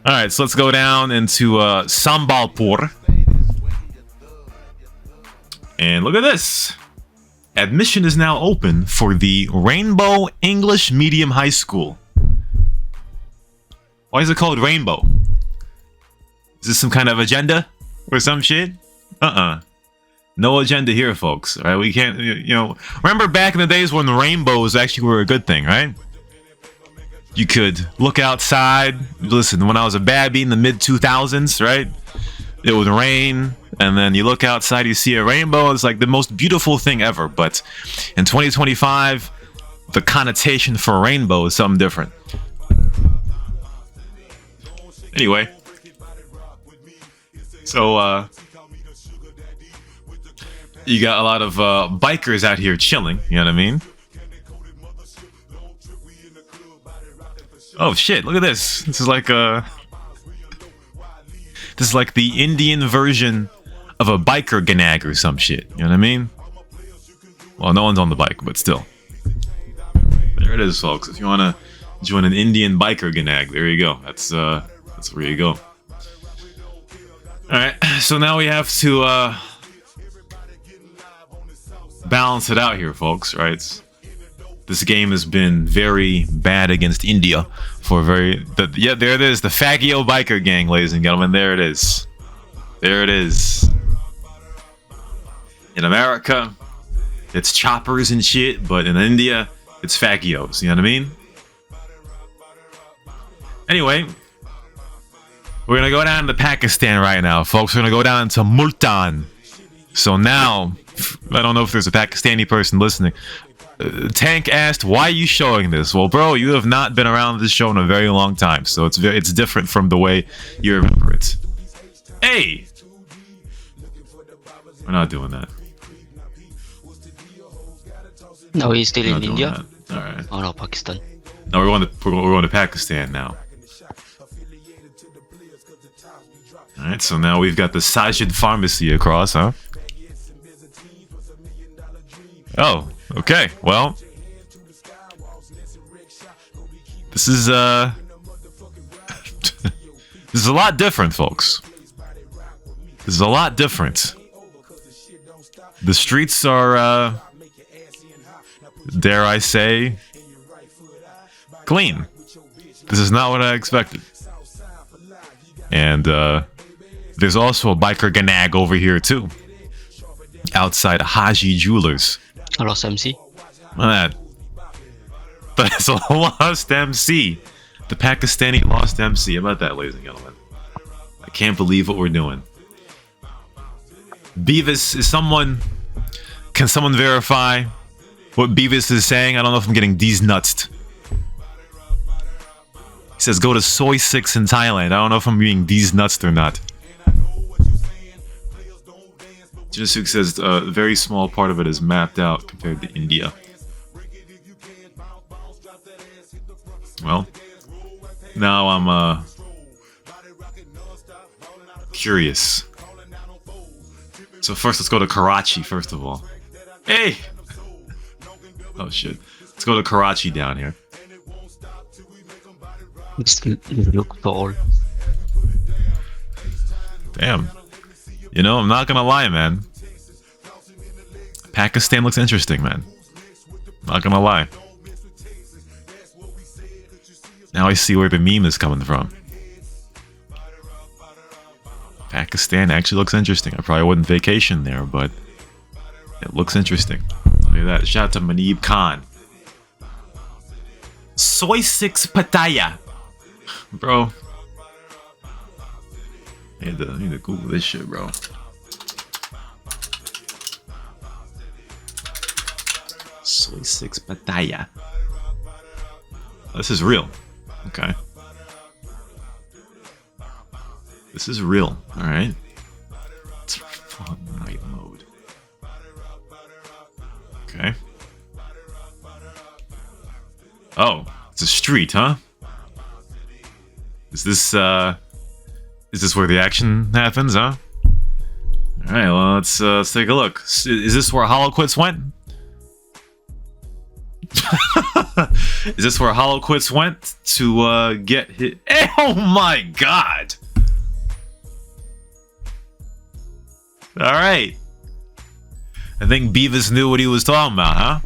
Speaker 2: All right, so let's go down into Sambalpur, and look at this. Admission is now open for the Rainbow English Medium High School. Why is it called Rainbow? Is this some kind of agenda or some shit? No agenda here, folks. All right, we can't, remember back in the days when the rainbows actually were a good thing, right? You could look outside. Listen, when I was a babby in the mid-2000s, right? It would rain, and then you look outside, you see a rainbow. It's like the most beautiful thing ever. But in 2025, the connotation for rainbow is something different. Anyway, so you got a lot of bikers out here chilling, you know what I mean? Oh shit, look at this. This is like the Indian version of a biker ganag or some shit, you know what I mean? Well, no one's on the bike, but still. There it is, folks. If you want to join an Indian biker ganag, there you go. That's where you go. Alright, so now we have to balance it out here, folks, right? This game has been very bad against India for there it is, the Faggio biker gang, ladies and gentlemen. There it is. There it is. In America, it's choppers and shit, but in India, it's Faggios, you know what I mean? Anyway, we're gonna go down to Pakistan right now, folks. We're gonna go down to Multan. So now, I don't know if there's a Pakistani person listening. Tank asked, "Why are you showing this?" Well, bro, you have not been around this show in a very long time, so it's different from the way you remember it. Hey, we're not doing that.
Speaker 4: No, he's still in India.
Speaker 2: All right.
Speaker 4: Oh no, Pakistan.
Speaker 2: No, we're going to Pakistan now. All right, so now we've got the Sajid Pharmacy across, huh? Oh, okay. Well, this is this is a lot different, folks. This is a lot different. The streets are, dare I say, clean. This is not what I expected. And there's also a biker ganag over here too, outside Haji Jewelers.
Speaker 4: Lost MC.
Speaker 2: That's a lost MC. The Pakistani lost MC. How about that, ladies and gentlemen? I can't believe what we're doing. Beavis is someone. Can someone verify what Beavis is saying? I don't know if I'm getting desnutsed. He says go to Soy 6 in Thailand. I don't know if I'm being desnutsed or not. Jinasuk says a very small part of it is mapped out compared to India. Well, now I'm curious. So first, let's go to Karachi first of all. Hey! Oh shit. Let's go to Karachi down here.
Speaker 4: You look so old.
Speaker 2: Damn. You know, I'm not gonna lie, man. Pakistan looks interesting, man. Not gonna lie. Now I see where the meme is coming from. Pakistan actually looks interesting. I probably wouldn't vacation there, but it looks interesting. Look at that. Shout out to Manib Khan. Soy 6 Pattaya. Bro. I need to Google this shit, bro. Soy 6 Batalla. This is real. Okay. This is real. Alright. It's fun night mode. Okay. Oh, it's a street, huh? Is this where the action happens, huh? Alright, well, let's take a look. Is this where Holoquits went? Is this where Holoquits went to get hit? Oh my god! Alright. I think Beavis knew what he was talking about, huh?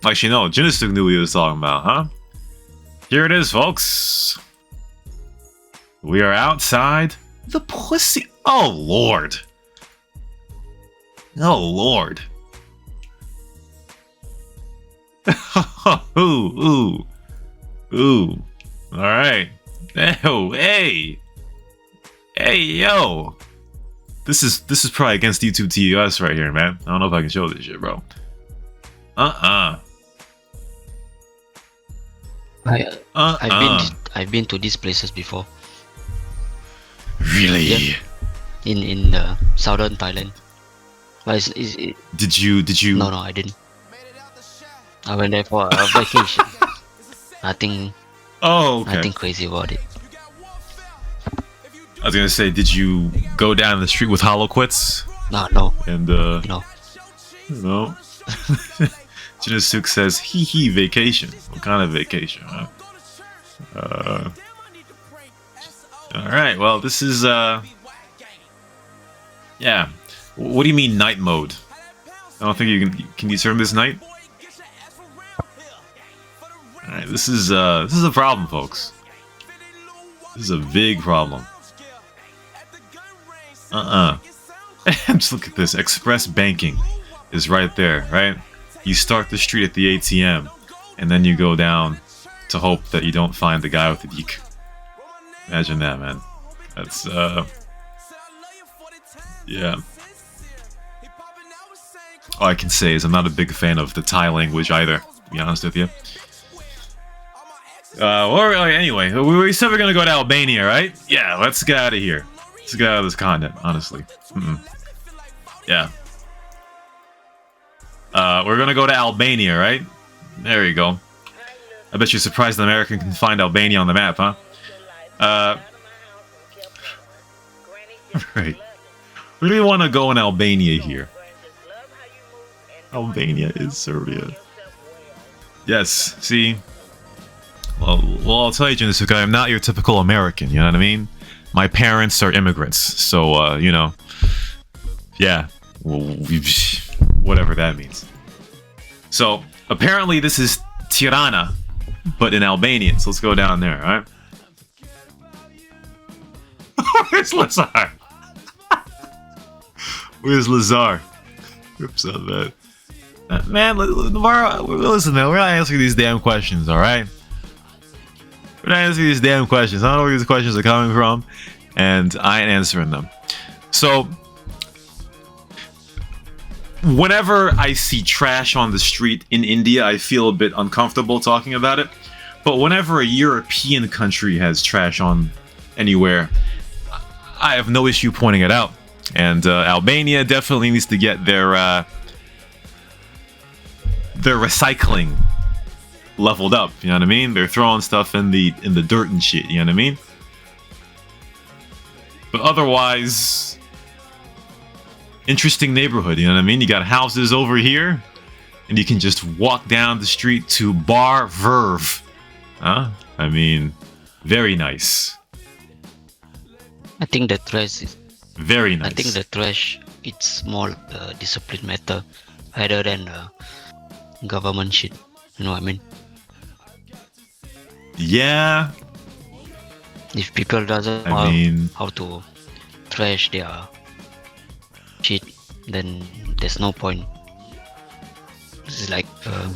Speaker 2: Actually, no, Jinisuk knew what he was talking about, huh? Here it is, folks. We are outside the pussy. Oh, Lord. Oh, Lord. Ooh. Alright. Oh, hey. Hey, yo. This is probably against YouTube TUS right here, man. I don't know if I can show this shit, bro.
Speaker 4: I've been to these places before.
Speaker 2: Really?
Speaker 4: Yeah. In southern Thailand. But
Speaker 2: Did you?
Speaker 4: No, I didn't. I went there for a vacation. Nothing.
Speaker 2: Oh, okay.
Speaker 4: Nothing crazy about it.
Speaker 2: I was gonna say, did you go down the street with Holoquits?
Speaker 4: No.
Speaker 2: And
Speaker 4: No.
Speaker 2: No. Jinisuk says, hee vacation. What kind of vacation, huh? Alright, well, this is, yeah. What do you mean night mode? I don't think you can you turn this night? Alright, this is a problem, folks. This is a big problem. Just look at this. Express banking is right there, right? You start the street at the ATM, and then you go down to hope that you don't find the guy with the geek. Imagine that, man. That's, yeah. All I can say is I'm not a big fan of the Thai language either, to be honest with you. Anyway, we said we're gonna go to Albania, right? Yeah, let's get out of here. Let's get out of this continent, honestly. Yeah. We're gonna go to Albania, right? There you go. I bet you're surprised an American can find Albania on the map, huh? Right. Where do we want to go in Albania here? Albania is Serbia. Yes, see? Well, I'll tell you, Jinisuk, I'm not your typical American, you know what I mean? My parents are immigrants, so, you know. Yeah. Whatever that means. So, apparently this is Tirana, but in Albanian, so let's go down there, alright? Where's Lazar? Where's Lazar? Oops, on that. Man, Navarro, listen, man, we're not answering these damn questions, alright? We're not answering these damn questions. I don't know where these questions are coming from, and I ain't answering them. So, whenever I see trash on the street in India, I feel a bit uncomfortable talking about it. But whenever a European country has trash on anywhere, I have no issue pointing it out. And Albania definitely needs to get their recycling leveled up. You know what I mean? They're throwing stuff in the dirt and shit. You know what I mean? But otherwise, interesting neighborhood. You know what I mean? You got houses over here, and you can just walk down the street to Bar Verve. Huh? I mean, very nice.
Speaker 4: I think the trash is
Speaker 2: very nice.
Speaker 4: I think the trash it's more discipline matter rather than government shit. You know what I mean?
Speaker 2: Yeah.
Speaker 4: If people doesn't know how to trash their shit, then there's no point. It's like
Speaker 2: I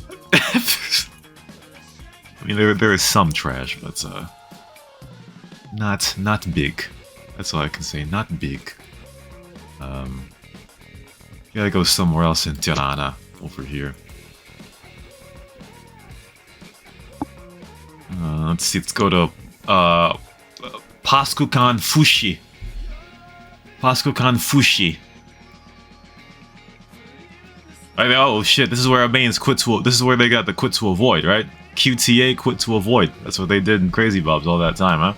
Speaker 2: mean, there is some trash, but not big. That's all I can say. Not big. You gotta go somewhere else in Tirana over here. Let's see. Let's go to Paskukan Fushi. Paskukan Fushi. Oh shit! This is where Albanians quit to. This is where they got the quit to avoid, right? QTA, quit to avoid. That's what they did in Crazy Bobs all that time, huh?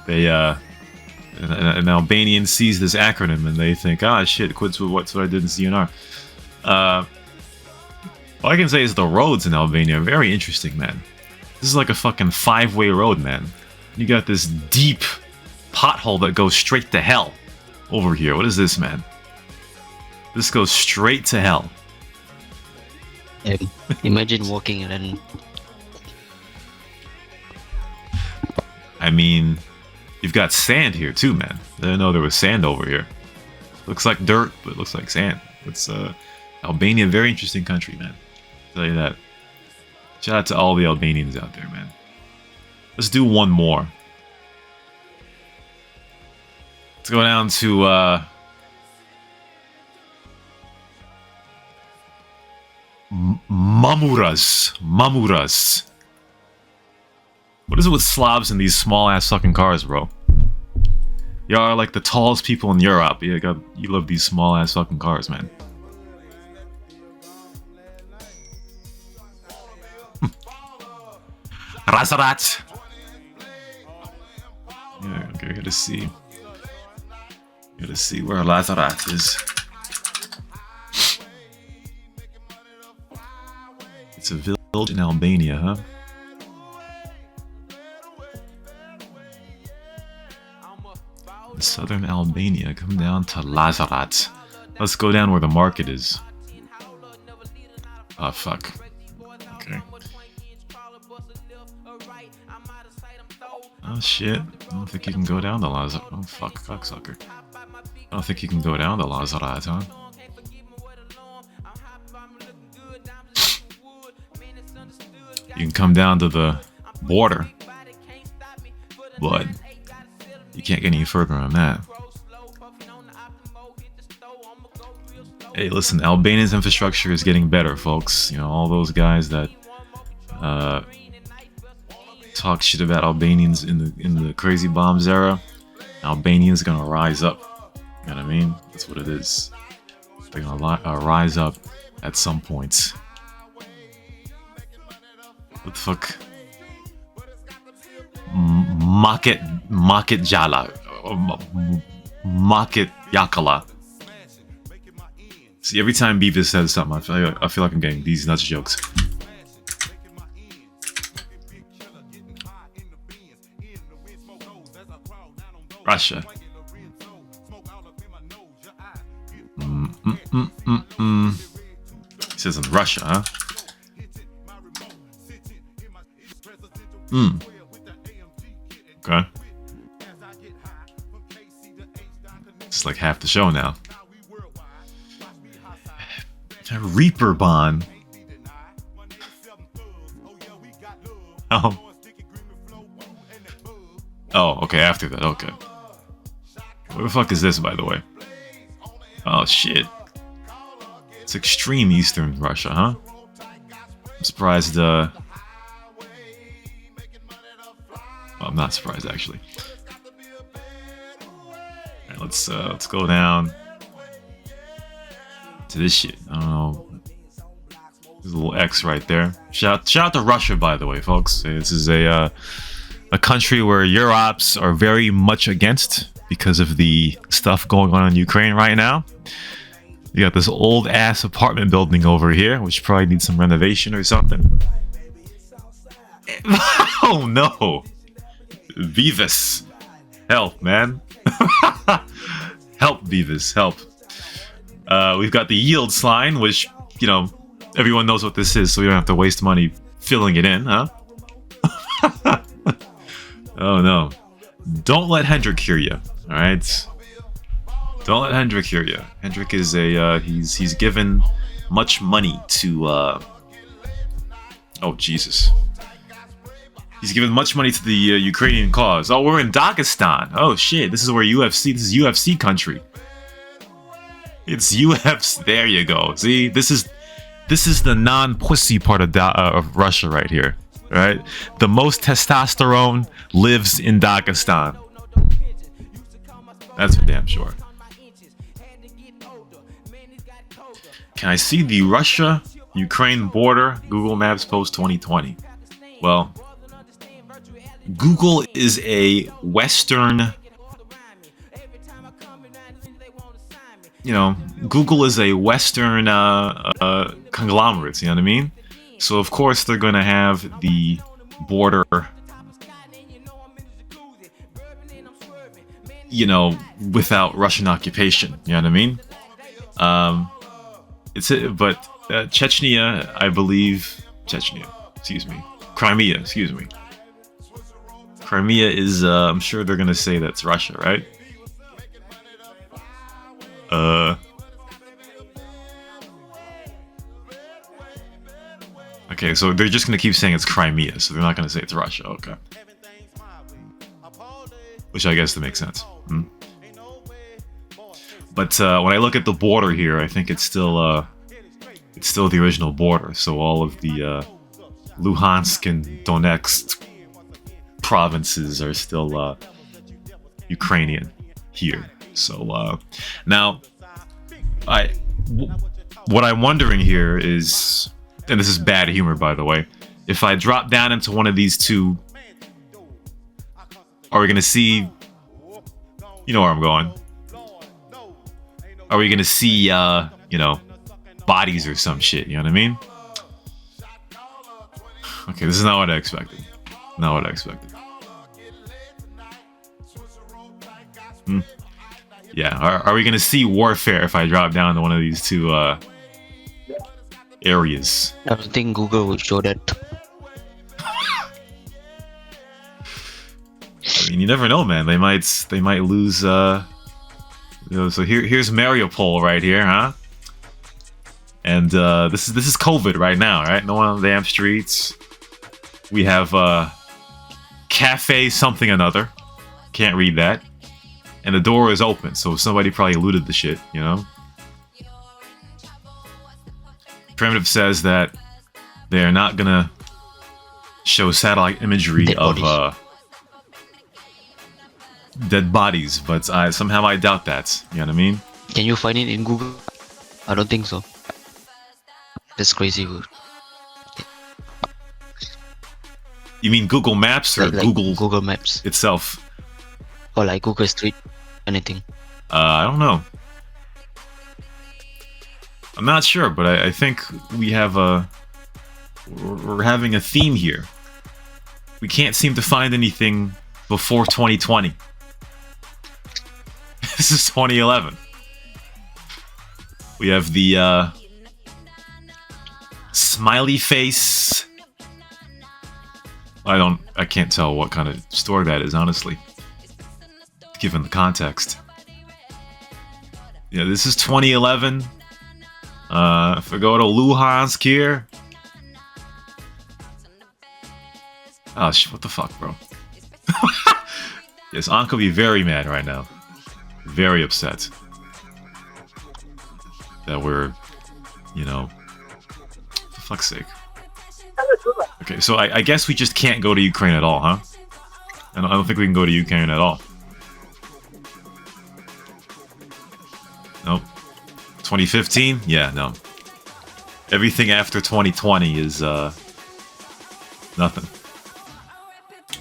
Speaker 2: They an Albanian sees this acronym and they think, ah shit, quit to avoid. That's what I did in CNR. All I can say is the roads in Albania are very interesting, man. This is like a fucking 5-way road, man. You got this deep pothole that goes straight to hell over here. What is this, man? This goes straight to hell.
Speaker 4: Imagine walking and then...
Speaker 2: I mean, you've got sand here too, man. I didn't know there was sand over here. Looks like dirt, but it looks like sand. It's Albania, very interesting country, man. I'll tell you that. Shout out to all the Albanians out there, man. Let's do one more. Let's go down to Mamuras. What is it with Slavs in these small ass fucking cars, bro? Y'all are like the tallest people in Europe. You love these small ass fucking cars, man. Rasarat. Yeah, okay, gotta see. Gotta see where Lazarat is. It's a village in Albania, huh? In southern Albania, come down to Lazarat. Let's go down where the market is. Oh, fuck. Okay. Oh, shit. I don't think you can go down to Lazarat. Oh, fuck, cocksucker. I don't think you can go down to Lazarat, huh? You can come down to the border, but you can't get any further on that. Hey, listen, Albania's infrastructure is getting better, folks. You know, all those guys that talk shit about Albanians in the Crazy Bombs era, Albanians gonna rise up. You know what I mean? That's what it is. They're gonna rise up at some point. What the fuck? Market Jala. Market Yakala. See, every time Beavis says something, I feel like I'm getting these nuts jokes. Russia. He says in Russia, huh? Okay. It's like half the show now. Reaper Bond. Oh. Oh, okay, after that, okay. Where the fuck is this, by the way? Oh, shit. It's extreme eastern Russia, huh? I'm surprised, well, I'm not surprised, actually. Alright, let's go down to this shit. I don't know. There's a little X right there. Shout out to Russia, by the way, folks. This is a country where Europs are very much against because of the stuff going on in Ukraine right now. You got this old ass apartment building over here, which probably needs some renovation or something. Oh no! Beavis, help, man! Help, Beavis, help! We've got the yields line, which, you know, everyone knows what this is, so we don't have to waste money filling it in, huh? Oh no! Don't let Hendrik hear you. All right. Don't let Hendrik hear you. Hendrik is he's given much money to oh Jesus. He's given much money to the Ukrainian cause. Oh, we're in Dagestan. Oh shit, this is where UFC. This is UFC country. It's UFC. There you go. See, this is the non-pussy part of Russia right here. right? The most testosterone lives in Dagestan. That's for damn sure. Can I see the Russia-Ukraine border? Google Maps post 2020. Well, Google is a Western, Google is a Western conglomerate, you know what I mean? So of course they're going to have the border, without Russian occupation, you know what I mean? But Chechnya, I believe, Crimea is, I'm sure they're gonna say that's Russia, right? Okay, so they're just gonna keep saying it's Crimea, so they're not gonna say it's Russia, okay. Which I guess that makes sense. But when I look at the border here, I think it's still the original border. So all of the Luhansk and Donetsk provinces are still Ukrainian here. So now, what I'm wondering here is, and this is bad humor, by the way, if I drop down into one of these two, are we gonna see? You know where I'm going. Are we gonna see, bodies or some shit? You know what I mean? Okay, this is not what I expected. Yeah, are we gonna see warfare if I drop down to one of these two areas?
Speaker 4: I don't think Google would show that.
Speaker 2: I mean, you never know, man. They might lose. So here's Mariupol right here, huh? And this is COVID right now, right? No one on the damn streets. We have cafe something another. Can't read that. And the door is open, so somebody probably looted the shit, you know? Primitive says that they're not gonna show satellite imagery of dead bodies, but somehow I doubt that. You know what I mean?
Speaker 4: Can you find it in Google? I don't think so. That's crazy.
Speaker 2: You mean Google Maps or
Speaker 4: like Google Maps
Speaker 2: itself?
Speaker 4: Or like Google Street, anything?
Speaker 2: I don't know. I'm not sure, but I think we have we're having a theme here. We can't seem to find anything before 2020. This is 2011. We have the smiley face. I can't tell what kind of store that is, honestly, given the context. Yeah, this is 2011. If I go to Luhansk here. Oh, what the fuck, bro? Yes, Anka will be very mad right now. Very upset. That we're, for fuck's sake. Okay, so I guess we just can't go to Ukraine at all, huh? I don't think we can go to Ukraine at all. Nope. 2015? Yeah, no. Everything after 2020 is, nothing.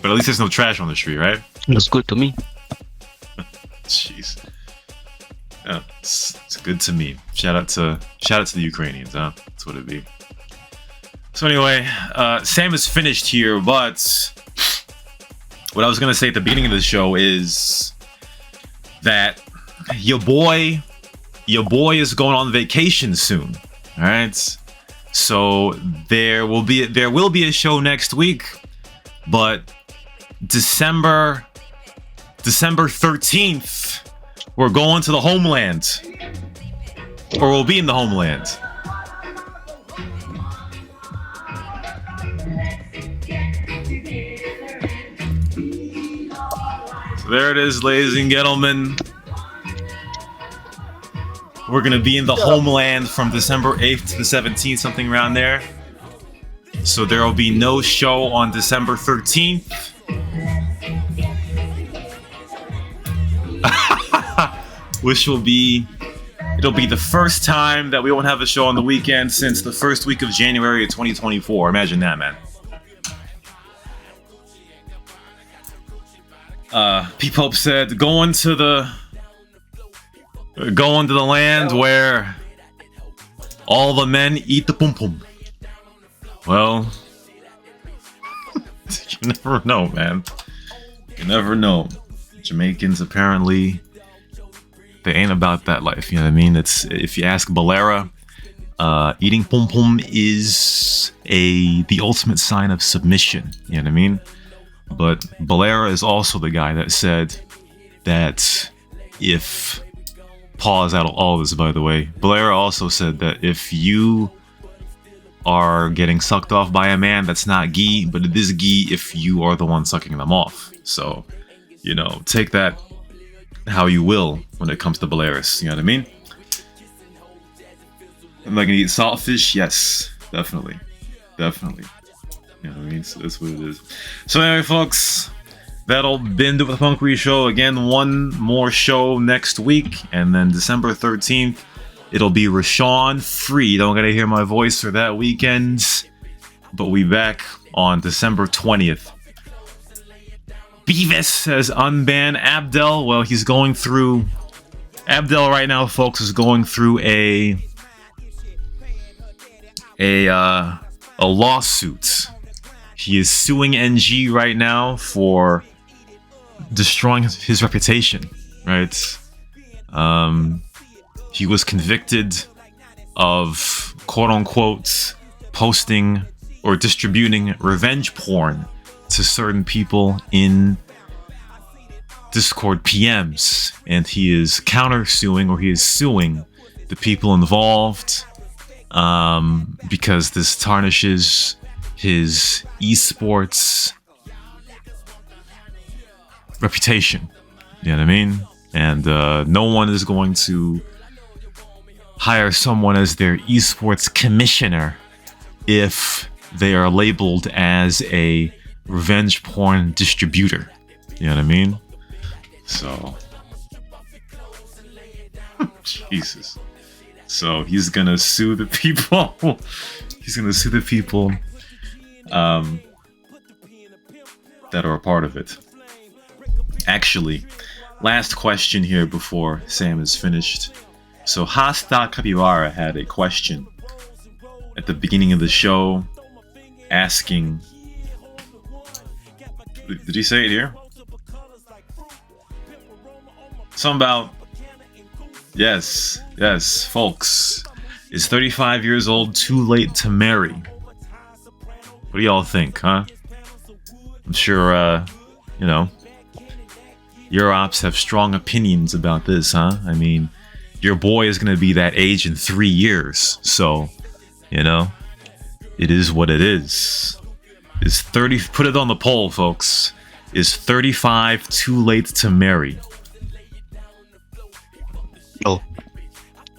Speaker 2: But at least there's no trash on the street, right?
Speaker 4: Looks good to me.
Speaker 2: Jeez. Yeah, it's good to me. Shout out to the Ukrainians, huh? That's what it'd be. So anyway, Sam is finished here, but what I was gonna say at the beginning of the show is that your boy is going on vacation soon. All right, so there will be a show next week, but December 13th, we're going to the homeland, or we'll be in the homeland. So there it is, ladies and gentlemen. We're gonna be in the homeland from December 8th to the 17th, something around there. So there will be no show on December 13th. Which will be, it'll be the first time that we won't have a show on the weekend since the first week of January of 2024. Imagine that, man. P-Pope said, going to the land where all the men eat the pum pum. Well, you never know, man. You never know. Jamaicans apparently, they ain't about that life. You know what I mean? It's, if you ask Balera, eating pum pum is the ultimate sign of submission. You know what I mean? But Balera is also the guy that said that if, pause out of all this, by the way, Balera also said that if you are getting sucked off by a man, that's not ghee, but it is ghee if you are the one sucking them off. So, you know, take that how you will when it comes to Balearis, you know what I mean? Am I gonna eat saltfish? Yes, definitely. Definitely. You know what I mean? So that's what it is. So anyway, folks, that'll been it with the Punkery show. Again, one more show next week, and then December 13th, it'll be Rashawn free. Don't gotta hear my voice for that weekend, but we back on December 20th. Beavis says unban Abdel. Well, he's going through, Abdel right now, folks, is going through a lawsuit. He is suing NG right now for destroying his reputation, right? He was convicted of, quote-unquote, posting or distributing revenge porn to certain people in Discord PMs, and he is counter-suing, or he is suing the people involved because this tarnishes his esports reputation. You know what I mean? And no one is going to hire someone as their esports commissioner if they are labeled as a revenge porn distributor. You know what I mean? So, Jesus. So he's gonna sue the people. He's gonna sue the people that are a part of it. Actually, last question here before Sam is finished. So Hasta Capybara had a question at the beginning of the show asking, did he say it here? Something about, yes, folks, is 35 years old too late to marry? What do y'all think, huh? I'm sure, you know, your ops have strong opinions about this, huh? I mean, your boy is gonna be that age in 3 years, so, you know, it is what it is. Is 30, put it on the poll, folks. Is 35 too late to marry?
Speaker 4: No.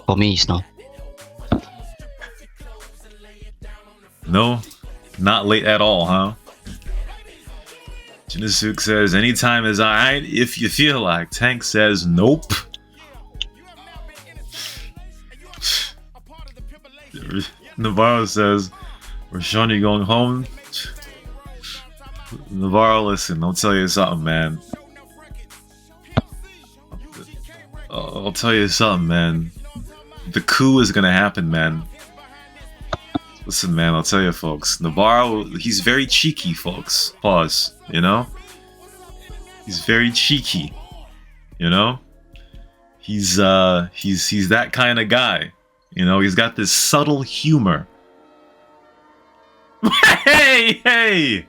Speaker 4: For me, it's no.
Speaker 2: No? Not late at all, huh? Jinasuk says, anytime is alright if you feel like. Tank says, nope. Navarro says, Rashawn, you going home? Navarro, listen, I'll tell you something, man. I'll tell you something, man. The coup is gonna happen, man. Listen, man, I'll tell you, folks. Navarro, he's very cheeky, folks. Pause, you know? He's very cheeky, you know? He's that kind of guy. You know, he's got this subtle humor. Hey!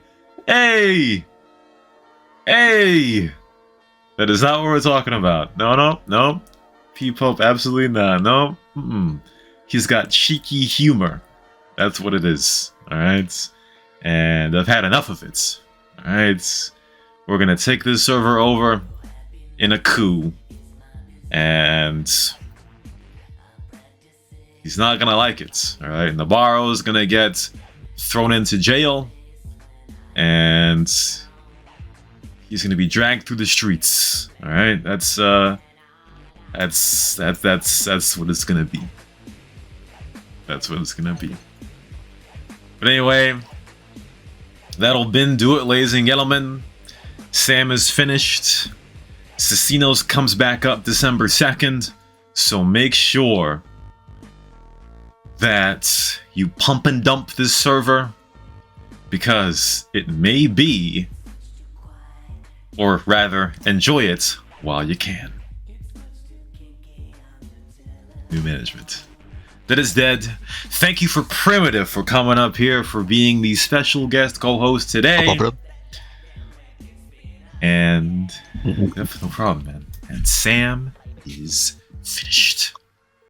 Speaker 2: That is not what we're talking about. No. P-Pope, absolutely not. No. He's got cheeky humor. That's what it is. Alright? And I've had enough of it. Alright? We're gonna take this server over in a coup. And he's not gonna like it. Alright? Navarro's gonna get thrown into jail, and he's gonna be dragged through the streets. All right, that's what it's gonna be. That's what it's gonna be. But anyway, that'll do it, ladies and gentlemen. Sam is finished. Sasino's comes back up December 2nd, so make sure that you pump and dump this server, because it may be, or rather, enjoy it while you can. New management. That is dead. Thank you for Primitive for coming up here, for being the special guest co-host today.
Speaker 4: No problem.
Speaker 2: And no problem, man. And Sam is finished.